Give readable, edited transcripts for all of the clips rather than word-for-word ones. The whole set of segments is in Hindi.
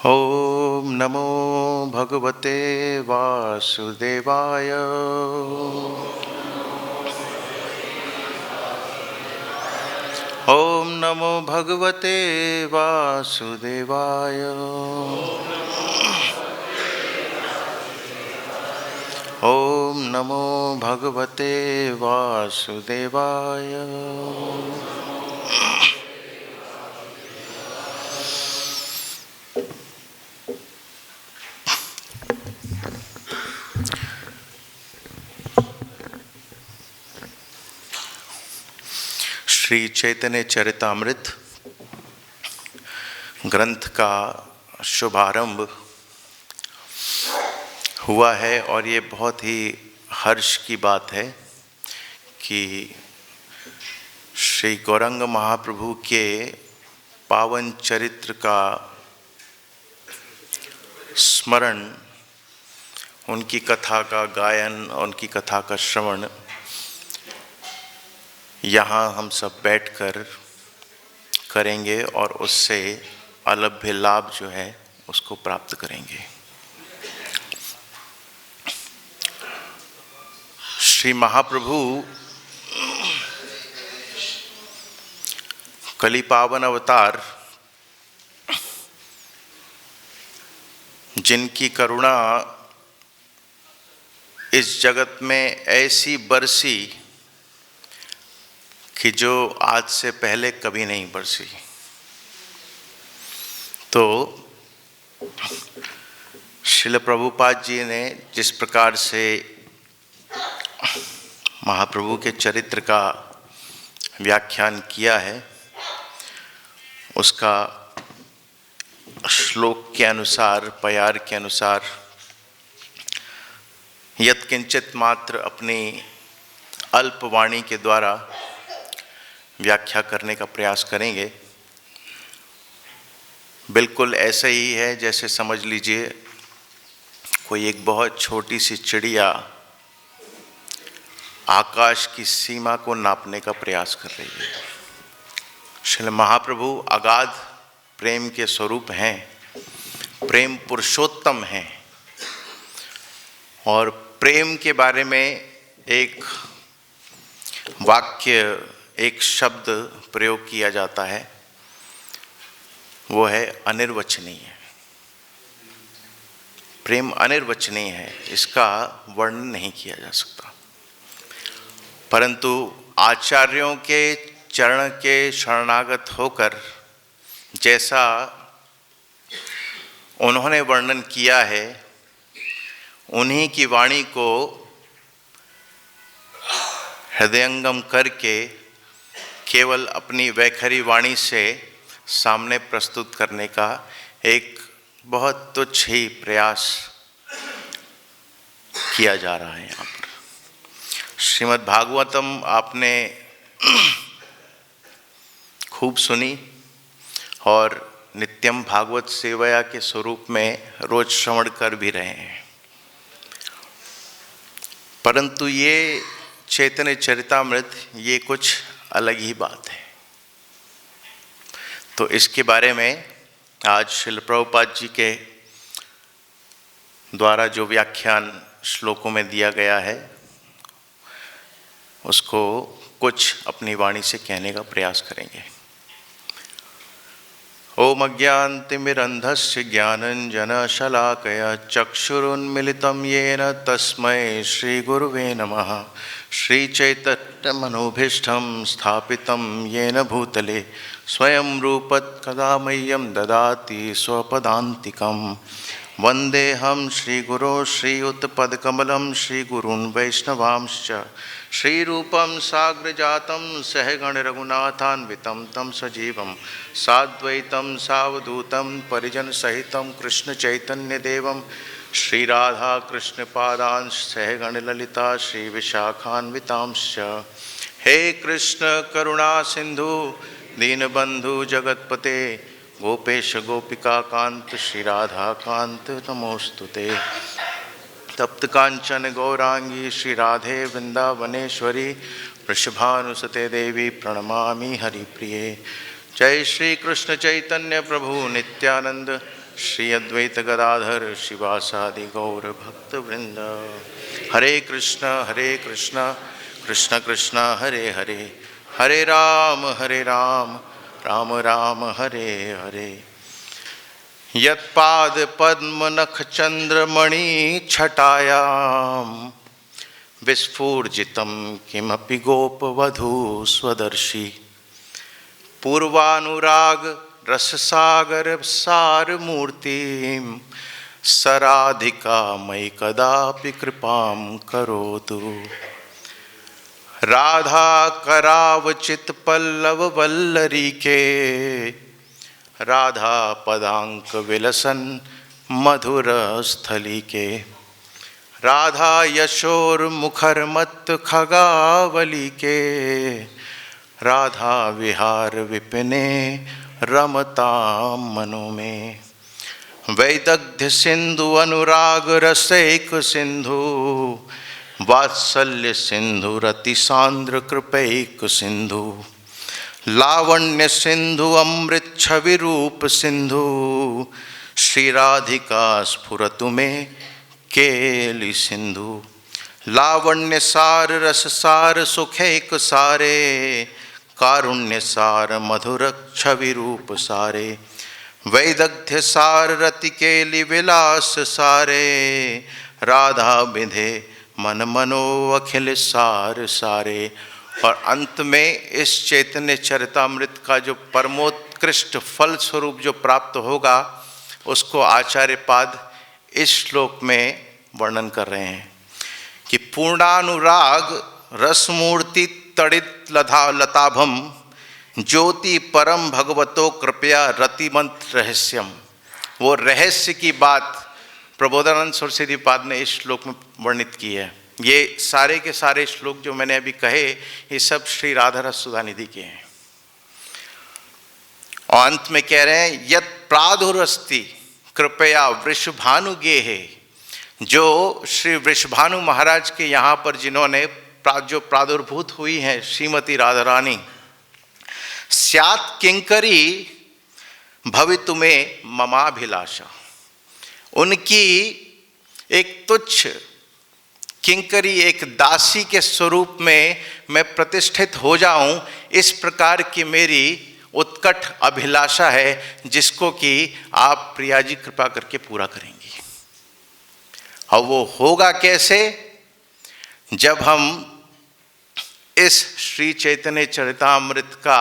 ओम नमो भगवते वासुदेवाय। ओम नमो भगवते वासुदेवाय। ओम नमो भगवते वासुदेवाय। श्री चैतन्य चरितामृत ग्रंथ का शुभारंभ हुआ है और ये बहुत ही हर्ष की बात है कि श्री गौरंग महाप्रभु के पावन चरित्र का स्मरण, उनकी कथा का गायन, उनकी कथा का श्रवण यहाँ हम सब बैठकर करेंगे और उससे अलभ्य लाभ जो है उसको प्राप्त करेंगे। श्री महाप्रभु कली पावन अवतार, जिनकी करुणा इस जगत में ऐसी बरसी कि जो आज से पहले कभी नहीं बरसी। तो श्रील प्रभुपाद जी ने जिस प्रकार से महाप्रभु के चरित्र का व्याख्यान किया है, उसका श्लोक के अनुसार, पयार के अनुसार यत्किंचित मात्र अपनी अल्प वाणी के द्वारा व्याख्या करने का प्रयास करेंगे। बिल्कुल ऐसा ही है जैसे समझ लीजिए कोई एक बहुत छोटी सी चिड़िया आकाश की सीमा को नापने का प्रयास कर रही है। श्री महाप्रभु अगाध प्रेम के स्वरूप हैं, प्रेम पुरुषोत्तम हैं और प्रेम के बारे में एक वाक्य, एक शब्द प्रयोग किया जाता है, वो है अनिर्वचनीय। प्रेम अनिर्वचनीय है, इसका वर्णन नहीं किया जा सकता। परंतु आचार्यों के चरण के शरणागत होकर जैसा उन्होंने वर्णन किया है, उन्हीं की वाणी को हृदयंगम करके केवल अपनी वैखरी वाणी से सामने प्रस्तुत करने का एक बहुत तुच्छ ही प्रयास किया जा रहा है यहाँ पर। श्रीमद् भागवतम आपने खूब सुनी और नित्यम भागवत सेवया के स्वरूप में रोज श्रवण कर भी रहे हैं। परंतु ये चैतन्य चरितामृत ये कुछ अलग ही बात है। तो इसके बारे में आज श्रील प्रभुपाद जी के द्वारा जो व्याख्यान श्लोकों में दिया गया है, उसको कुछ अपनी वाणी से कहने का प्रयास करेंगे। ओम अज्ञानतिमिरन्धस्य ज्ञानञ्जनशलाकया चक्षुरुन्मिलितं येन तस्मै श्रीगुरुवे नमः। श्रीचैतन्यमनोभीष्टं स्थापितं येन भूतले स्वयं रूपत् कदा मह्यं ददाति स्वपदान्तिकं। वन्देऽहं श्रीगुरो श्रीयुतपदकमलं श्रीगुरून् वैष्णवांश्च। श्रीरूपं साग्रजातं सहगणरघुनाथान्वितं तं सजीवं साद्वैतं सावधूतं परिजनसहितं कृष्णचैतन्यदेवं श्रीराधा कृष्णपादांश सहगणललिता श्रीविशाखान्वितांश्च। हे कृष्ण करुणा सिंधु दीनबंधु जगत्पते गोपेश गोपिकाकांत श्रीराधाकांत नमोस्तुते। तप्त कांचन गौरांगी श्री राधे वृंदावनेश्वरी वृषभानुसुते देवी प्रणमामि हरिप्रिये। जय श्री कृष्ण चैतन्य प्रभु नित्यानंद श्री अद्वैत गदाधर शिवासादि गौर भक्त वृंद। हरे कृष्ण कृष्ण कृष्ण हरे हरे, हरे राम राम राम हरे हरे। यत्पाद पद्म नख चंद्रमणि छटायां विस्फूर्जितं किमपि गोपवधू स्वदर्शी। पूर्वानुराग रससागर सारमूर्तिं सराधिका मयि कदापि कृपां करोतु। राधा करावचित पल्लव वल्लरी के, राधा पदांक विलसन मधुर स्थली के। राधा यशोर मुखर मत खगावली के, राधा विहार विपिने रमता मनो में। वैदग्ध्य सिंधु अनुराग रसैक सिंधु, वात्सल्य सिंधु रति सांद्र कृपैक सिंधु। लावण्य सिंधु अमृत छवि रूप सिंधु, श्री राधिका स्फुरतु में केली सिंधु। लावण्य सार रस सार सुखैक सारे, कारुण्य सार मधुर छवि रूप सारे। वैदग्ध्य सार रति केली विलास सारे, राधा विधे मन मनो अखिल सार सारे। और अंत में इस चैतन्य चरितामृत का जो परमोत्कृष्ट फल स्वरूप जो प्राप्त होगा, उसको आचार्य पाद इस श्लोक में वर्णन कर रहे हैं कि पूर्णानुराग रसमूर्ति तड़ित लताभम, ज्योति परम भगवतो कृपया रतिमंत्र रहस्यम। वो रहस्य की बात प्रबोधानंद सरस्वती पाद ने इस श्लोक में वर्णित की है। ये सारे के सारे श्लोक जो मैंने अभी कहे, ये सब श्री राधा रस सुधानिधि के हैं। और अंत में कह रहे हैं यत् प्रादुरस्ति कृपया वृषभानु गेहे, जो श्री वृषभानु महाराज के यहाँ पर जिन्होंने जो प्रादुर्भूत हुई हैं श्रीमती राधा रानी। स्यात् किंकरी भवितु में ममाभिलाषा, उनकी एक तुच्छ किंकरी एक दासी के स्वरूप में मैं प्रतिष्ठित हो जाऊं, इस प्रकार की मेरी उत्कट अभिलाषा है, जिसको कि आप प्रिया जी कृपा करके पूरा करेंगी। और वो होगा कैसे? जब हम इस श्री चैतन्य चरितामृत का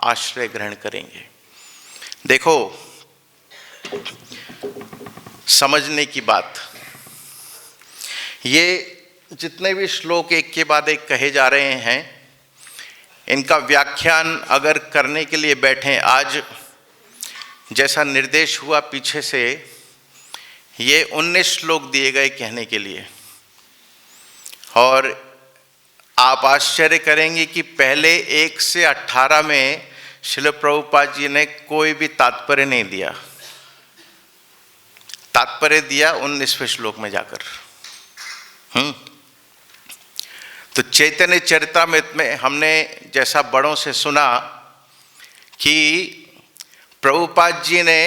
आश्रय ग्रहण करेंगे। देखो, समझने की बात, ये जितने भी श्लोक एक के बाद एक कहे जा रहे हैं, इनका व्याख्यान अगर करने के लिए बैठें, आज जैसा निर्देश हुआ पीछे से, ये 19 श्लोक दिए गए कहने के लिए। और आप आश्चर्य करेंगे कि पहले 1 से 18 में श्रील प्रभुपाद जी ने कोई भी तात्पर्य नहीं दिया। तात्पर्य दिया 19वें श्लोक में जाकर। तो चैतन्य चरितामृत में हमने जैसा बड़ों से सुना कि प्रभुपाद जी ने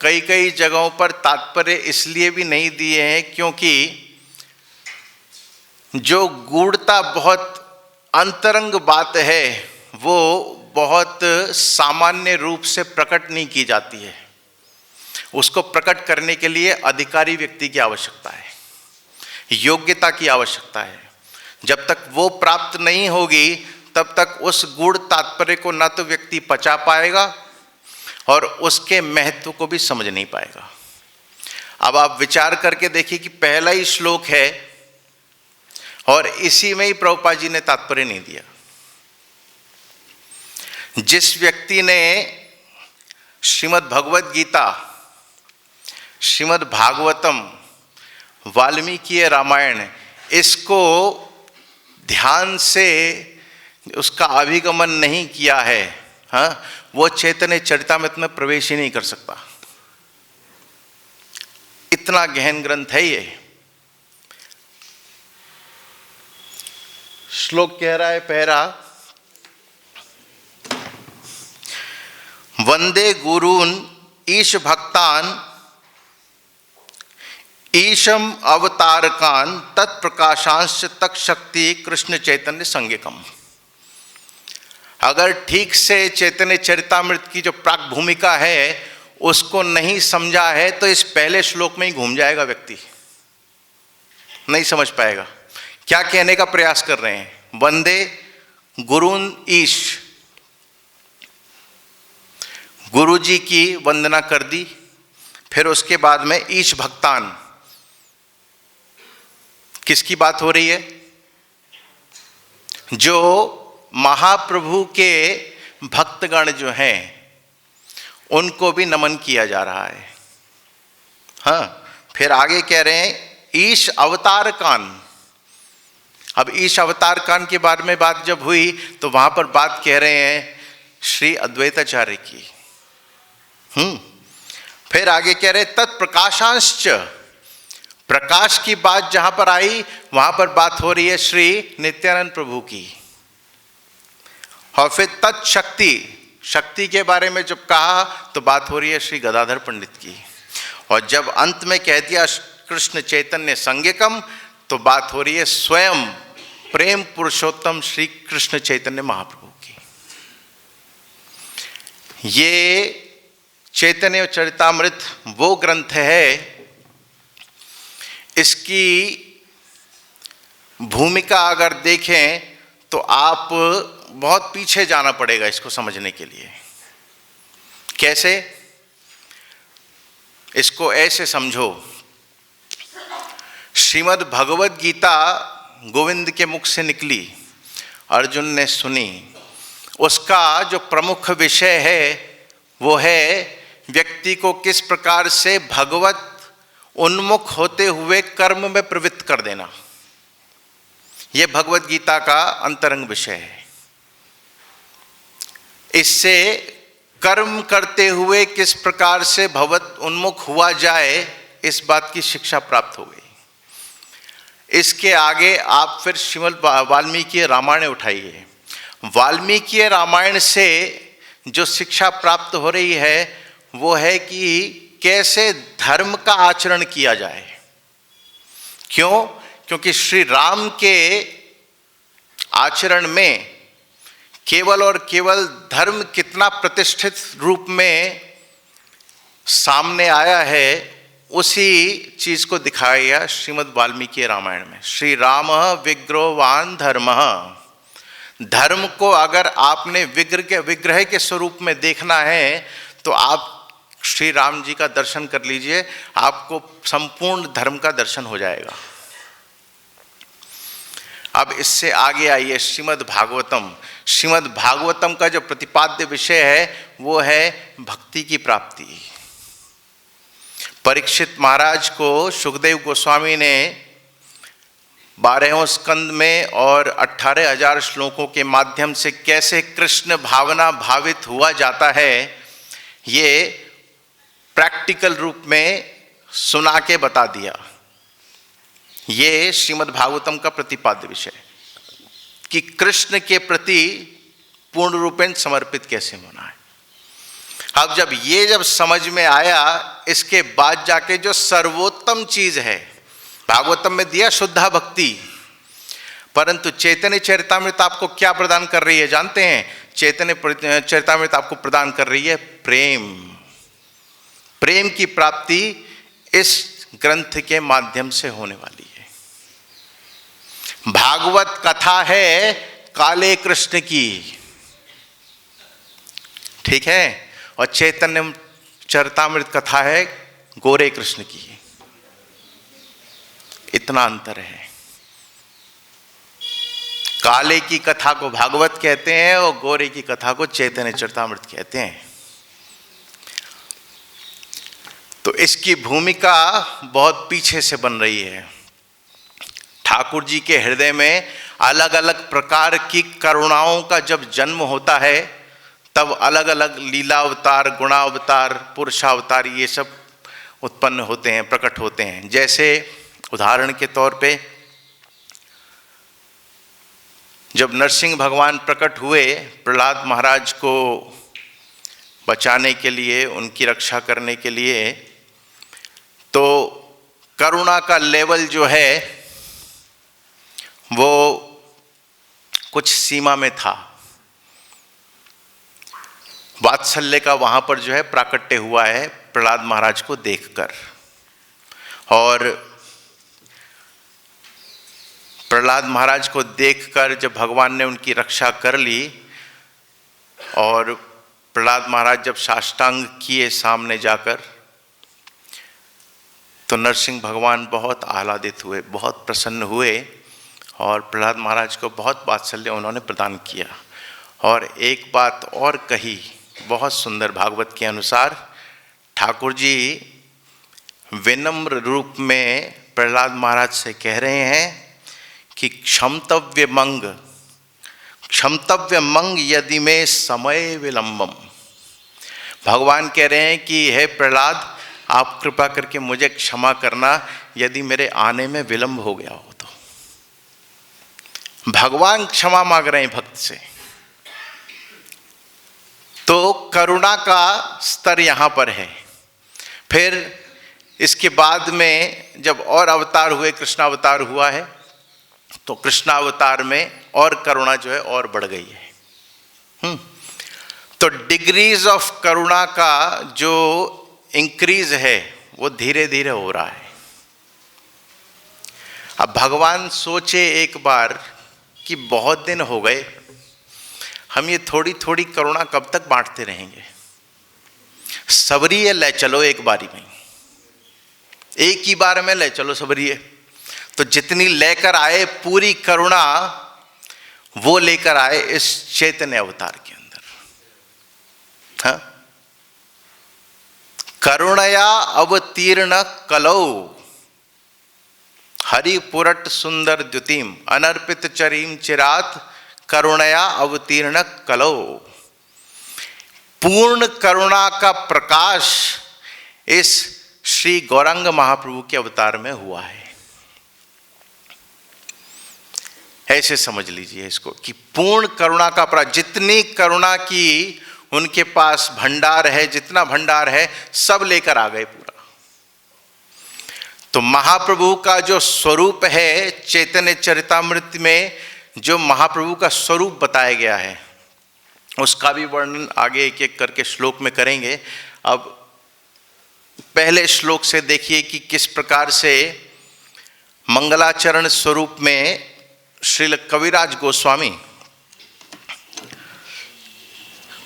कई कई जगहों पर तात्पर्य इसलिए भी नहीं दिए हैं क्योंकि जो गूढ़ता बहुत अंतरंग बात है, वो बहुत सामान्य रूप से प्रकट नहीं की जाती है। उसको प्रकट करने के लिए अधिकारी व्यक्ति की आवश्यकता है, योग्यता की आवश्यकता है। जब तक वो प्राप्त नहीं होगी, तब तक उस गूढ़ तात्पर्य को न तो व्यक्ति पचा पाएगा और उसके महत्व को भी समझ नहीं पाएगा। अब आप विचार करके देखिए कि पहला ही श्लोक है और इसी में ही प्रभुपाद जी ने तात्पर्य नहीं दिया। जिस व्यक्ति ने श्रीमद् भगवद गीता, श्रीमद् भागवतम, वाल्मीकि रामायण, इसको ध्यान से उसका अभिगमन नहीं किया है, हाँ, वो चैतन्य चरितामृत में प्रवेश ही नहीं कर सकता। इतना गहन ग्रंथ है ये। श्लोक कह रहा है पहला, वंदे गुरून् ईश भक्तान ईशम अवतारकान तत्प्रकाशांश तक शक्ति कृष्ण चैतन्य संज्ञकम। अगर ठीक से चैतन्य चरितामृत की जो प्राक भूमिका है उसको नहीं समझा है तो इस पहले श्लोक में ही घूम जाएगा, व्यक्ति नहीं समझ पाएगा। क्या कहने का प्रयास कर रहे हैं? वंदे गुरुन ईश, गुरु जी की वंदना कर दी, फिर उसके बाद में ईश भक्तान। किसकी बात हो रही है? जो महाप्रभु के भक्तगण जो हैं उनको भी नमन किया जा रहा है। हाँ, फिर आगे कह रहे हैं ईश अवतार कान। अब ईश अवतार कान के बारे में बात जब हुई तो वहां पर बात कह रहे हैं श्री अद्वैताचार्य की। फिर आगे कह रहे तत्प्रकाशांश्च, प्रकाश की बात जहां पर आई वहां पर बात हो रही है श्री नित्यानंद प्रभु की। और फिर तत्शक्ति, शक्ति के बारे में जब कहा तो बात हो रही है श्री गदाधर पंडित की। और जब अंत में कह दिया कृष्ण चैतन्य संज्ञकम तो बात हो रही है स्वयं प्रेम पुरुषोत्तम श्री कृष्ण चैतन्य महाप्रभु की। ये चैतन्य चरितामृत वो ग्रंथ है, इसकी भूमिका अगर देखें तो आप बहुत पीछे जाना पड़ेगा इसको समझने के लिए। कैसे? इसको ऐसे समझो, श्रीमद् भगवद गीता गोविंद के मुख से निकली, अर्जुन ने सुनी, उसका जो प्रमुख विषय है वो है व्यक्ति को किस प्रकार से भगवत उन्मुख होते हुए कर्म में प्रवृत्त कर देना। यह भगवद गीता का अंतरंग विषय है। इससे कर्म करते हुए किस प्रकार से भगवत उन्मुख हुआ जाए, इस बात की शिक्षा प्राप्त हो गई। इसके आगे आप फिर श्रीमद् वाल्मीकि रामायण उठाइए। वाल्मीकि रामायण से जो शिक्षा प्राप्त हो रही है वो है कि कैसे धर्म का आचरण किया जाए। क्यों? क्योंकि श्री राम के आचरण में केवल और केवल धर्म कितना प्रतिष्ठित रूप में सामने आया है उसी चीज को दिखाया गया श्रीमद् वाल्मीकि रामायण में। श्री राम विग्रहवान धर्म, धर्म को अगर आपने विग्रह के स्वरूप में देखना है तो आप श्री राम जी का दर्शन कर लीजिए, आपको संपूर्ण धर्म का दर्शन हो जाएगा। अब इससे आगे आइए श्रीमद् भागवतम। श्रीमद् भागवतम का जो प्रतिपाद्य विषय है वो है भक्ति की प्राप्ति। परीक्षित महाराज को सुखदेव गोस्वामी ने 12वें स्कंद में और 18,000 श्लोकों के माध्यम से कैसे कृष्ण भावना भावित हुआ जाता है ये प्रैक्टिकल रूप में सुना के बता दिया। ये श्रीमद् भागवतम का प्रतिपाद्य विषय कि कृष्ण के प्रति पूर्ण रूपेण समर्पित कैसे होना है। अब जब समझ में आया, इसके बाद जाके जो सर्वोत्तम चीज है भागवतम में दिया शुद्धा भक्ति, परंतु चैतन्य चरितामृत आपको क्या प्रदान कर रही है जानते हैं? चैतन्य चरितामृत आपको प्रदान कर रही है प्रेम। प्रेम की प्राप्ति इस ग्रंथ के माध्यम से होने वाली है। भागवत कथा है काले कृष्ण की, ठीक है, और चैतन्य चरितामृत कथा है गोरे कृष्ण की। इतना अंतर है। काले की कथा को भागवत कहते हैं और गोरे की कथा को चैतन्य चरितामृत कहते हैं। तो इसकी भूमिका बहुत पीछे से बन रही है। ठाकुर जी के हृदय में अलग अलग प्रकार की करुणाओं का जब जन्म होता है तब अलग अलग लीलावतार, गुणावतार, पुरुषावतार ये सब उत्पन्न होते हैं, प्रकट होते हैं। जैसे उदाहरण के तौर पे जब नरसिंह भगवान प्रकट हुए प्रहलाद महाराज को बचाने के लिए, उनकी रक्षा करने के लिए, तो करुणा का लेवल जो है वो कुछ सीमा में था। वात्सल्य का वहां पर जो है प्राकट्य हुआ है प्रहलाद महाराज को देखकर। और प्रहलाद महाराज को देखकर जब भगवान ने उनकी रक्षा कर ली और प्रहलाद महाराज जब साष्टांग किए सामने जाकर, तो नरसिंह भगवान बहुत आह्लादित हुए, बहुत प्रसन्न हुए और प्रहलाद महाराज को बहुत वात्सल्य उन्होंने प्रदान किया। और एक बात और कही, बहुत सुंदर, भागवत के अनुसार ठाकुर जी विनम्र रूप में प्रहलाद महाराज से कह रहे हैं कि क्षमतव्य मंग यदि में समय विलंबम। भगवान कह रहे हैं कि हे प्रहलाद, आप कृपा करके मुझे क्षमा करना यदि मेरे आने में विलंब हो गया हो तो। भगवान क्षमा मांग रहे हैं भक्त से। तो करुणा का स्तर यहां पर है। फिर इसके बाद में जब और अवतार हुए, कृष्णावतार हुआ है, तो कृष्णावतार में और करुणा जो है और बढ़ गई है। तो डिग्रीज ऑफ करुणा का जो इंक्रीज है वो धीरे धीरे हो रहा है। अब भगवान सोचे एक बार कि बहुत दिन हो गए, हम ये थोड़ी थोड़ी करुणा कब तक बांटते रहेंगे, सबरिए ले चलो एक बारी में, एक ही बार में ले चलो सबरिए। तो जितनी लेकर आए पूरी करुणा वो लेकर आए इस चैतन्य अवतार के अंदर। हाँ? करुणया अवतीर्ण कलौ हरिपुरट सुंदर द्युतिम अनर्पित चरीम चिरात करुणया अवतीर्ण कलौ। पूर्ण करुणा का प्रकाश इस श्री गौरांग महाप्रभु के अवतार में हुआ है। ऐसे समझ लीजिए इसको कि पूर्ण करुणा का प्रकाश, जितनी करुणा की उनके पास भंडार है, जितना भंडार है सब लेकर आ गए पूरा। तो महाप्रभु का जो स्वरूप है चैतन्य चरितामृत में, जो महाप्रभु का स्वरूप बताया गया है, उसका भी वर्णन आगे एक एक करके श्लोक में करेंगे। अब पहले श्लोक से देखिए कि किस प्रकार से मंगलाचरण स्वरूप में श्रील कविराज गोस्वामी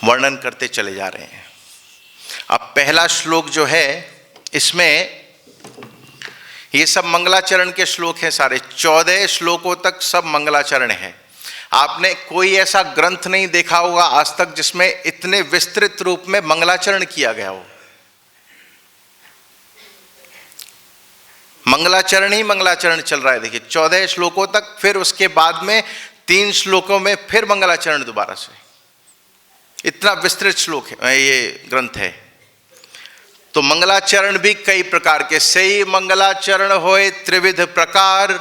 वर्णन करते चले जा रहे हैं। अब पहला श्लोक जो है इसमें ये सब मंगलाचरण के श्लोक हैं सारे, 14 श्लोकों तक सब मंगलाचरण है। आपने कोई ऐसा ग्रंथ नहीं देखा होगा आज तक जिसमें इतने विस्तृत रूप में मंगलाचरण किया गया हो। मंगलाचरण ही मंगलाचरण चल रहा है, देखिए 14 श्लोकों तक, फिर उसके बाद में 3 श्लोकों में फिर मंगलाचरण दोबारा से। इतना विस्तृत श्लोक है ये ग्रंथ है। तो मंगलाचरण भी कई प्रकार के, सही मंगलाचरण होए त्रिविध प्रकार,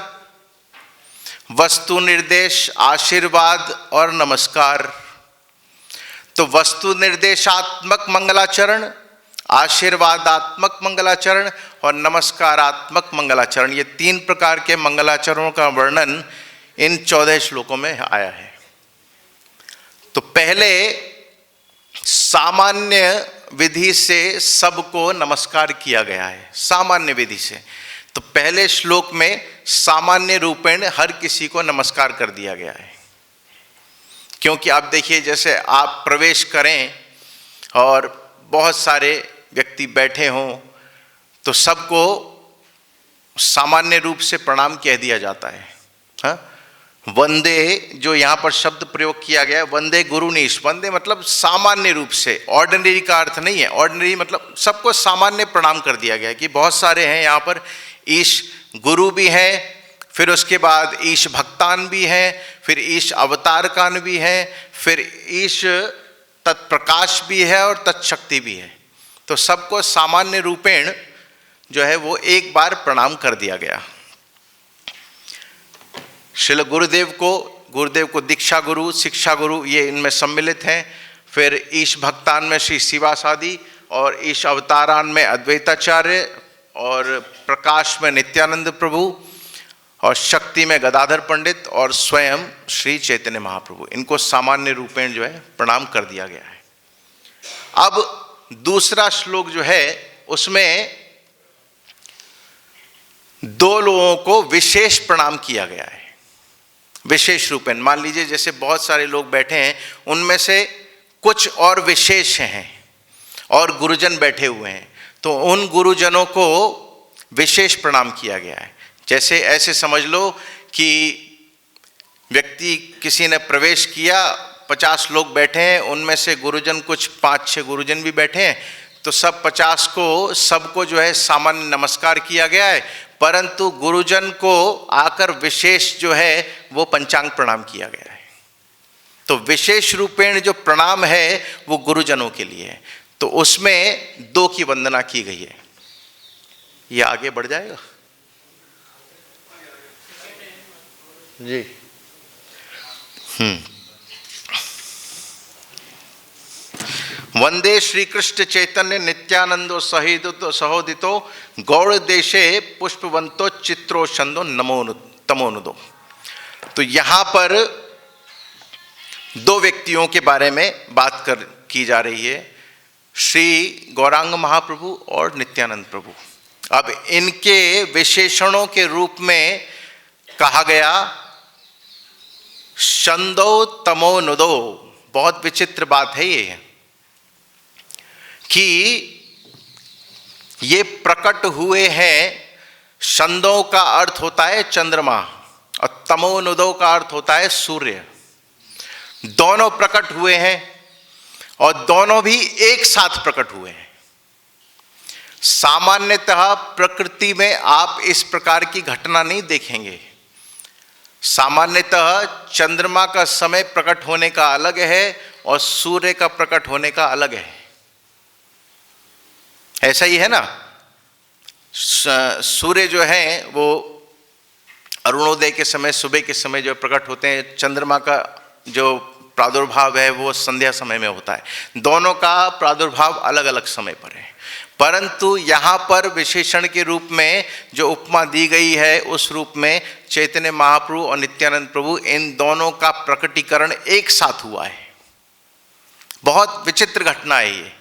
वस्तु निर्देश, आशीर्वाद और नमस्कार। तो वस्तु निर्देशात्मक मंगलाचरण, आशीर्वादात्मक मंगलाचरण और नमस्कारात्मक मंगलाचरण, ये 3 प्रकार के मंगलाचरणों का वर्णन इन 14 श्लोकों में आया है। तो पहले सामान्य विधि से सबको नमस्कार किया गया है, सामान्य विधि से। तो पहले श्लोक में सामान्य रूपेण हर किसी को नमस्कार कर दिया गया है। क्योंकि आप देखिए जैसे आप प्रवेश करें और बहुत सारे व्यक्ति बैठे हों तो सबको सामान्य रूप से प्रणाम कह दिया जाता है। हाँ? वंदे, जो यहाँ पर शब्द प्रयोग किया गया है, वंदे गुरुनीश, वंदे मतलब सामान्य रूप से, ऑर्डिनरी का अर्थ नहीं है। ऑर्डिनरी मतलब सबको सामान्य प्रणाम कर दिया गया है कि बहुत सारे हैं यहाँ पर, ईश गुरु भी हैं, फिर उसके बाद ईश भक्तान भी हैं, फिर ईश अवतारकान भी हैं, फिर ईश तत्प्रकाश भी है और तत्शक्ति भी है। तो सबको सामान्य रूपेण जो है वो एक बार प्रणाम कर दिया गया। श्रील गुरुदेव को दीक्षा गुरु, शिक्षा गुरु ये इनमें सम्मिलित हैं। फिर ईश भक्तान में श्री शिवासादि और ईश अवतारान में अद्वैताचार्य और प्रकाश में नित्यानंद प्रभु और शक्ति में गदाधर पंडित और स्वयं श्री चैतन्य महाप्रभु, इनको सामान्य रूपेण जो है प्रणाम कर दिया गया है। अब दूसरा श्लोक जो है उसमें दो लोगों को विशेष प्रणाम किया गया है, विशेष रूपेण। मान लीजिए जैसे बहुत सारे लोग बैठे हैं, उनमें से कुछ और विशेष हैं और गुरुजन बैठे हुए हैं, तो उन गुरुजनों को विशेष प्रणाम किया गया है। जैसे ऐसे समझ लो कि व्यक्ति किसी ने प्रवेश किया, 50 लोग बैठे हैं, उनमें से गुरुजन कुछ 5-6 गुरुजन भी बैठे हैं, तो सब 50 को सबको जो है सामान्य नमस्कार किया गया है, परंतु गुरुजन को आकर विशेष जो है वो पंचांग प्रणाम किया गया है। तो विशेष रूपेण जो प्रणाम है वो गुरुजनों के लिए है, तो उसमें 2 की वंदना की गई है। ये आगे बढ़ जाएगा जी। वंदे श्री कृष्ण चैतन्य नित्यानंदो सहोदितो गौड़ देशे पुष्पवंतो चित्रो छंदो नमो तमोनुदो। तो यहां पर 2 व्यक्तियों के बारे में बात की जा रही है, श्री गौरांग महाप्रभु और नित्यानंद प्रभु। अब इनके विशेषणों के रूप में कहा गया छंदो तमोनुदो। बहुत विचित्र बात है ये कि ये प्रकट हुए हैं। छंदों का अर्थ होता है चंद्रमा और तमोनुदो का अर्थ होता है सूर्य। दोनों प्रकट हुए हैं और दोनों भी एक साथ प्रकट हुए हैं। सामान्यतः प्रकृति में आप इस प्रकार की घटना नहीं देखेंगे। सामान्यतः चंद्रमा का समय प्रकट होने का अलग है और सूर्य का प्रकट होने का अलग है। ऐसा ही है ना। सूर्य जो है वो अरुणोदय के समय, सुबह के समय जो प्रकट होते हैं, चंद्रमा का जो प्रादुर्भाव है वो संध्या समय में होता है। दोनों का प्रादुर्भाव अलग अलग समय पर है, परंतु यहाँ पर विशेषण के रूप में जो उपमा दी गई है उस रूप में चैतन्य महाप्रभु और नित्यानंद प्रभु, इन दोनों का प्रकटीकरण एक साथ हुआ है। बहुत विचित्र घटना है ये।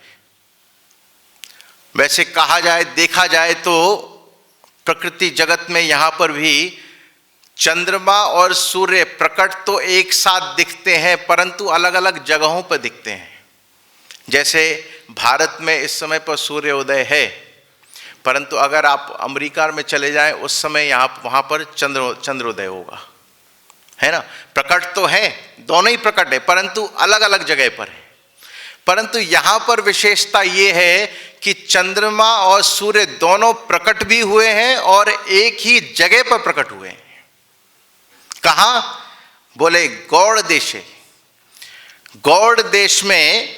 वैसे कहा जाए, देखा जाए तो प्रकृति जगत में यहाँ पर भी चंद्रमा और सूर्य प्रकट तो एक साथ दिखते हैं, परंतु अलग अलग जगहों पर दिखते हैं। जैसे भारत में इस समय पर सूर्योदय है, परंतु अगर आप अमेरिका में चले जाएं उस समय वहाँ पर चंद्रोदय होगा, है ना। प्रकट तो है, दोनों ही प्रकट है, परंतु अलग अलग जगह पर है। परंतु यहाँ पर विशेषता ये है कि चंद्रमा और सूर्य दोनों प्रकट भी हुए हैं और एक ही जगह पर प्रकट हुए हैं। कहाँ? बोले गौड़ देशे। गौड़ देश में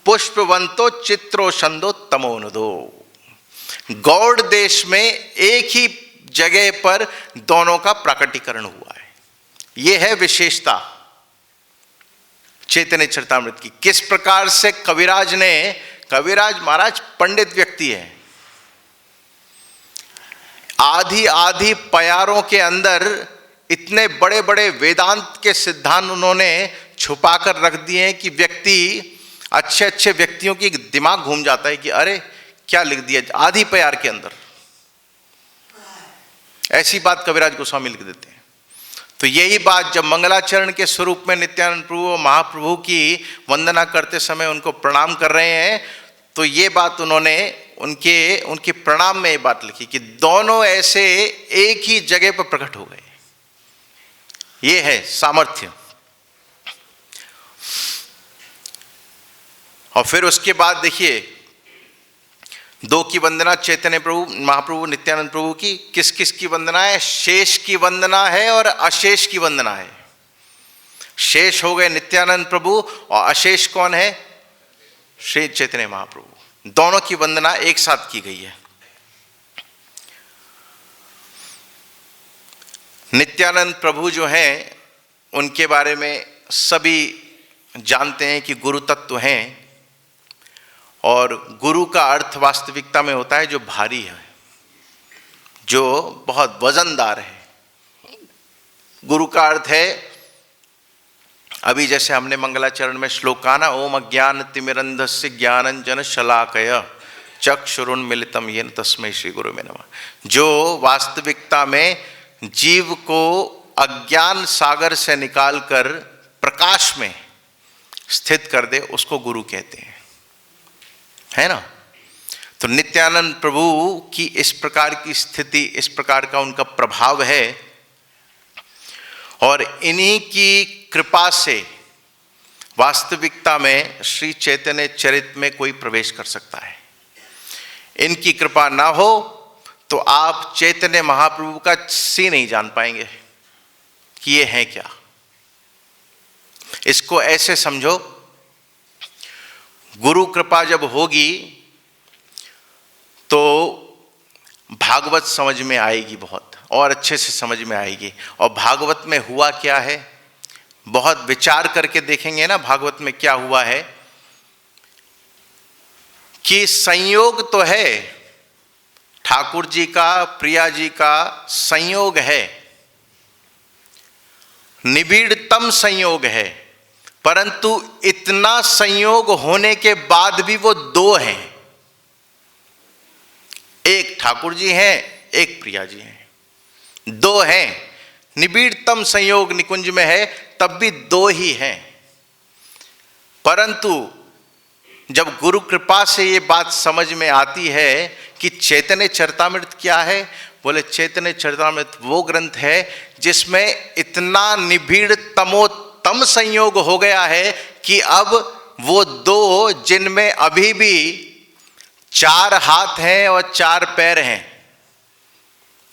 पुष्पवंतो चित्रो छंदो तमोनुदो। गौड़ देश में एक ही जगह पर दोनों का प्रकटीकरण हुआ है। यह है विशेषता चैतन्य चरितामृत की। किस प्रकार से कविराज महाराज पंडित व्यक्ति है, आधी प्यारों के अंदर इतने बड़े बड़े वेदांत के सिद्धांत उन्होंने छुपाकर रख दिए हैं कि व्यक्ति, अच्छे व्यक्तियों की दिमाग घूम जाता है कि अरे क्या लिख दिया आधी प्यार के अंदर। ऐसी बात कविराज गोस्वामी लिख देते हैं। तो यही बात जब मंगलाचरण के स्वरूप में नित्यानंद प्रभु और महाप्रभु की वंदना करते समय उनको प्रणाम कर रहे हैं, तो ये बात उन्होंने उनके प्रणाम में ये बात लिखी कि दोनों ऐसे एक ही जगह पर प्रकट हो गए। ये है सामर्थ्य। और फिर उसके बाद देखिए 2 की वंदना चैतन्य प्रभु, महाप्रभु, नित्यानंद प्रभु की। किस किस की वंदना है? शेष की वंदना है और अशेष की वंदना है। शेष हो गए नित्यानंद प्रभु और अशेष कौन है? श्री चैतन्य महाप्रभु। दोनों की वंदना एक साथ की गई है। नित्यानंद प्रभु जो हैं उनके बारे में सभी जानते हैं कि गुरु तत्व हैं और गुरु का अर्थ वास्तविकता में होता है जो भारी है, जो बहुत वजनदार है। गुरु का अर्थ है, अभी जैसे हमने मंगलाचरण में श्लोक कहा ना, ओम अज्ञान तिमिरंधस्य ज्ञानंजन शलाकय चक्षुरुन्मीलितं येन तस्मै श्री गुरुवे नमः। जो वास्तविकता में जीव को अज्ञान सागर से निकालकर प्रकाश में स्थित कर दे, उसको गुरु कहते हैं, है ना। तो नित्यानंद प्रभु की इस प्रकार की स्थिति, इस प्रकार का उनका प्रभाव है, और इन्हीं की कृपा से वास्तविकता में श्री चैतन्य चरित में कोई प्रवेश कर सकता है। इनकी कृपा ना हो तो आप चैतन्य महाप्रभु का सी नहीं जान पाएंगे कि ये है क्या। इसको ऐसे समझो, गुरु कृपा जब होगी तो भागवत समझ में आएगी, बहुत और अच्छे से समझ में आएगी। और भागवत में हुआ क्या है, बहुत विचार करके देखेंगे ना भागवत में क्या हुआ है, कि संयोग तो है, ठाकुर जी का, प्रिया जी का संयोग है, निबिड़तम संयोग है, परंतु इतना संयोग होने के बाद भी वो दो हैं। एक ठाकुर जी हैं, एक प्रिया जी हैं, दो हैं। निबिड़तम संयोग निकुंज में है, तब भी दो ही हैं। परंतु जब गुरु कृपा से ये बात समझ में आती है कि चैतन्य चरितामृत क्या है, बोले चैतन्य चरितामृत वो ग्रंथ है जिसमें इतना निबिड़ तमोत्तम संयोग हो गया है कि अब वो दो, जिनमें अभी भी 4 हाथ हैं और 4 पैर हैं,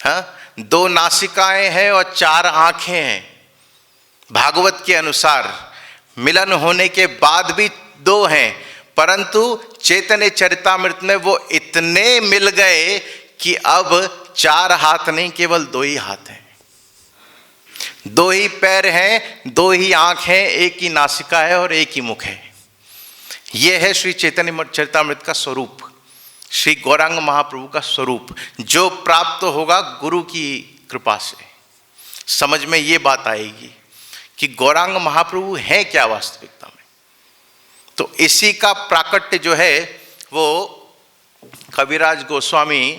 हाँ, 2 नासिकाएं हैं और 4 आंखें हैं, भागवत के अनुसार मिलन होने के बाद भी 2 हैं, परंतु चैतन्य चरितामृत में वो इतने मिल गए कि अब 4 हाथ नहीं, केवल 2 ही हाथ हैं, 2 ही पैर हैं, 2 ही आंख हैं, एक ही नासिका है और एक ही मुख है। यह है श्री चैतन्य चरितामृत का स्वरूप, श्री गौरांग महाप्रभु का स्वरूप, जो प्राप्त होगा गुरु की कृपा से। समझ में ये बात आएगी कि गौरांग महाप्रभु हैं क्या वास्तविकता में। तो इसी का प्राकट्य जो है वो कविराज गोस्वामी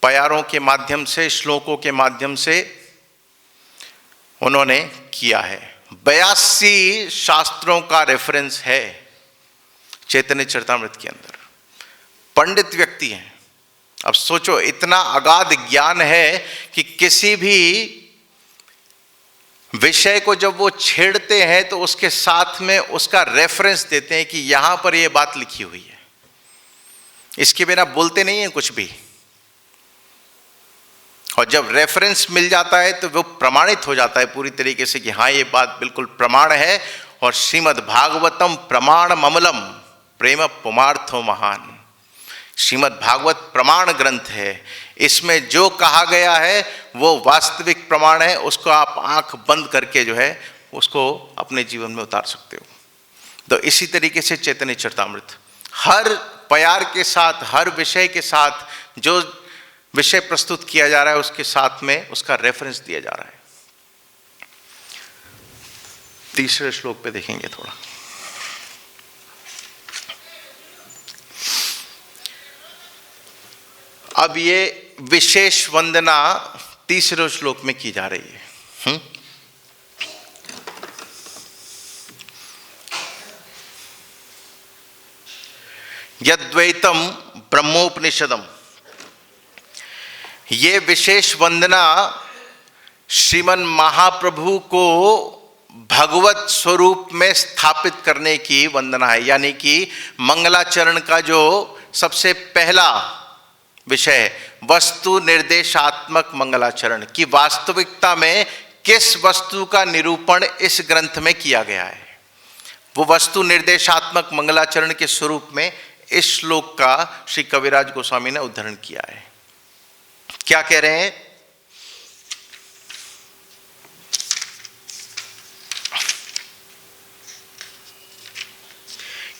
प्यारों के माध्यम से, श्लोकों के माध्यम से उन्होंने किया है। 82 शास्त्रों का रेफरेंस है चैतन्य चरितामृत के अंदर। पंडित व्यक्ति हैं, अब सोचो इतना अगाध ज्ञान है कि किसी भी विषय को जब वो छेड़ते हैं तो उसके साथ में उसका रेफरेंस देते हैं कि यहां पर ये बात लिखी हुई है। इसके बिना बोलते नहीं है कुछ भी, और जब रेफरेंस मिल जाता है तो वो प्रमाणित हो जाता है पूरी तरीके से कि हाँ ये बात बिल्कुल प्रमाण है। और श्रीमद् भागवतम प्रमाण ममलम प्रेम पुमार्थो महान, श्रीमद् भागवत प्रमाण ग्रंथ है। इसमें जो कहा गया है वो वास्तविक प्रमाण है, उसको आप आंख बंद करके जो है उसको अपने जीवन में उतार सकते हो। तो इसी तरीके से चैतन्य चरितामृत हर प्यार के साथ, हर विषय के साथ, जो विषय प्रस्तुत किया जा रहा है उसके साथ में उसका रेफरेंस दिया जा रहा है। तीसरे श्लोक पे देखेंगे थोड़ा। अब ये विशेष वंदना तीसरे श्लोक में की जा रही है। यद्वैतम ब्रह्मोपनिषदम, ये विशेष वंदना श्रीमन महाप्रभु को भगवत स्वरूप में स्थापित करने की वंदना है। यानी कि मंगलाचरण का जो सबसे पहला विषय है, वस्तु निर्देशात्मक मंगलाचरण की वास्तविकता में किस वस्तु का निरूपण इस ग्रंथ में किया गया है, वो वस्तु निर्देशात्मक मंगलाचरण के स्वरूप में इस श्लोक का श्री कविराज गोस्वामी ने उद्धरण किया है। क्या कह रहे हैं?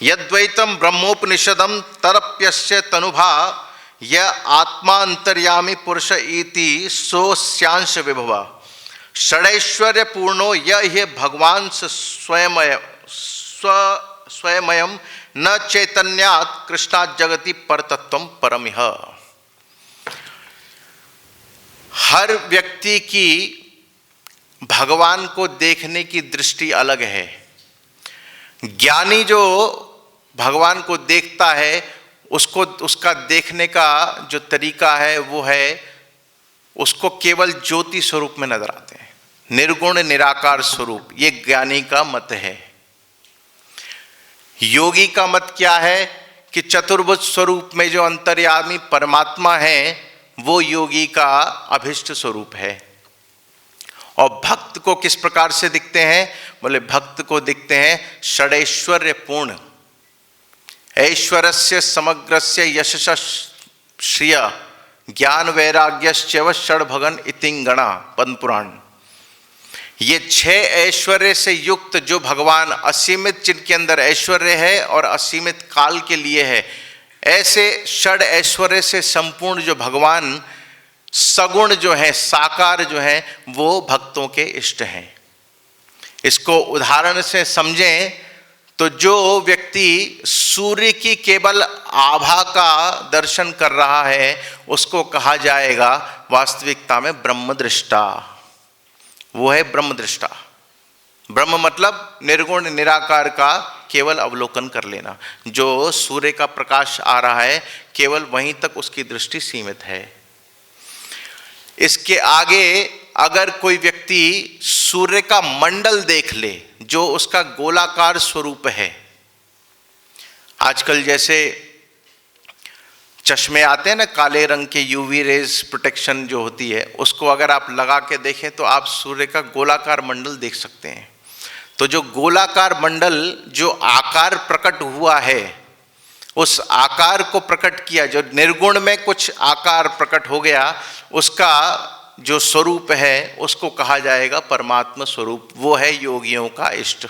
यद्वैतम ब्रह्मोपनिषदम तरप्यस्य तनुभा य आत्मा अंतर्यामी पुरुष इति सोस्यांश विभवा षडैश्वर्य पूर्णो ये भगवान स्वयमयम न चैतन्यात् कृष्णात् जगति परतत्वम परमिह। हर व्यक्ति की भगवान को देखने की दृष्टि अलग है। ज्ञानी जो भगवान को देखता है उसको उसका देखने का जो तरीका है वो है उसको केवल ज्योति स्वरूप में नजर आते हैं, निर्गुण निराकार स्वरूप। ये ज्ञानी का मत है। योगी का मत क्या है कि चतुर्भुज स्वरूप में जो अंतर्यामी परमात्मा है वो योगी का अभिष्ट स्वरूप है। और भक्त को किस प्रकार से दिखते हैं? बोले भक्त को दिखते हैं षडैश्वर्य पूर्ण, ऐश्वर्यस्य समग्रस्य यशस श्रिय ज्ञान वैराग्यश्चैव षड्भगन इतिंगणा पद्म पुराण। ये 6 ऐश्वर्य से युक्त जो भगवान असीमित जिनके अंदर ऐश्वर्य है और असीमित काल के लिए है, ऐसे षड ऐश्वर्य से संपूर्ण जो भगवान सगुण जो है, साकार जो है, वो भक्तों के इष्ट हैं। इसको उदाहरण से समझें तो जो व्यक्ति सूर्य की केवल आभा का दर्शन कर रहा है उसको कहा जाएगा वास्तविकता में ब्रह्मदृष्टा। वो है ब्रह्मदृष्टा। ब्रह्म मतलब निर्गुण निराकार का केवल अवलोकन कर लेना। जो सूर्य का प्रकाश आ रहा है केवल वहीं तक उसकी दृष्टि सीमित है। इसके आगे अगर कोई व्यक्ति सूर्य का मंडल देख ले जो उसका गोलाकार स्वरूप है, आजकल जैसे चश्मे आते हैं ना काले रंग के, यूवी रेज प्रोटेक्शन जो होती है, उसको अगर आप लगा के देखें तो आप सूर्य का गोलाकार मंडल देख सकते हैं। तो जो गोलाकार मंडल जो आकार प्रकट हुआ है, उस आकार को प्रकट किया, जो निर्गुण में कुछ आकार प्रकट हो गया, उसका जो स्वरूप है उसको कहा जाएगा परमात्मा स्वरूप। वो है योगियों का इष्ट।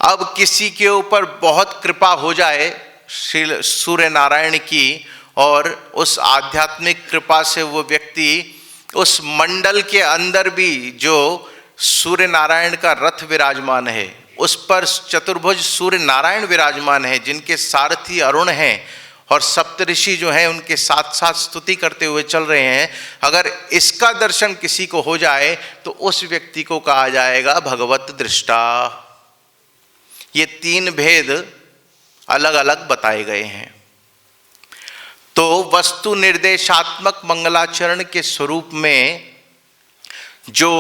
अब किसी के ऊपर बहुत कृपा हो जाए श्री सूर्य नारायण की, और उस आध्यात्मिक कृपा से वो व्यक्ति उस मंडल के अंदर भी जो सूर्य नारायण का रथ विराजमान है, उस पर चतुर्भुज सूर्य नारायण विराजमान है जिनके सारथी अरुण हैं और सप्तऋषि जो हैं उनके साथ साथ स्तुति करते हुए चल रहे हैं। अगर इसका दर्शन किसी को हो जाए तो उस व्यक्ति को कहा जाएगा भगवत दृष्टा। ये 3 भेद अलग अलग बताए गए हैं। तो वस्तु निर्देशात्मक मंगलाचरण के स्वरूप में जो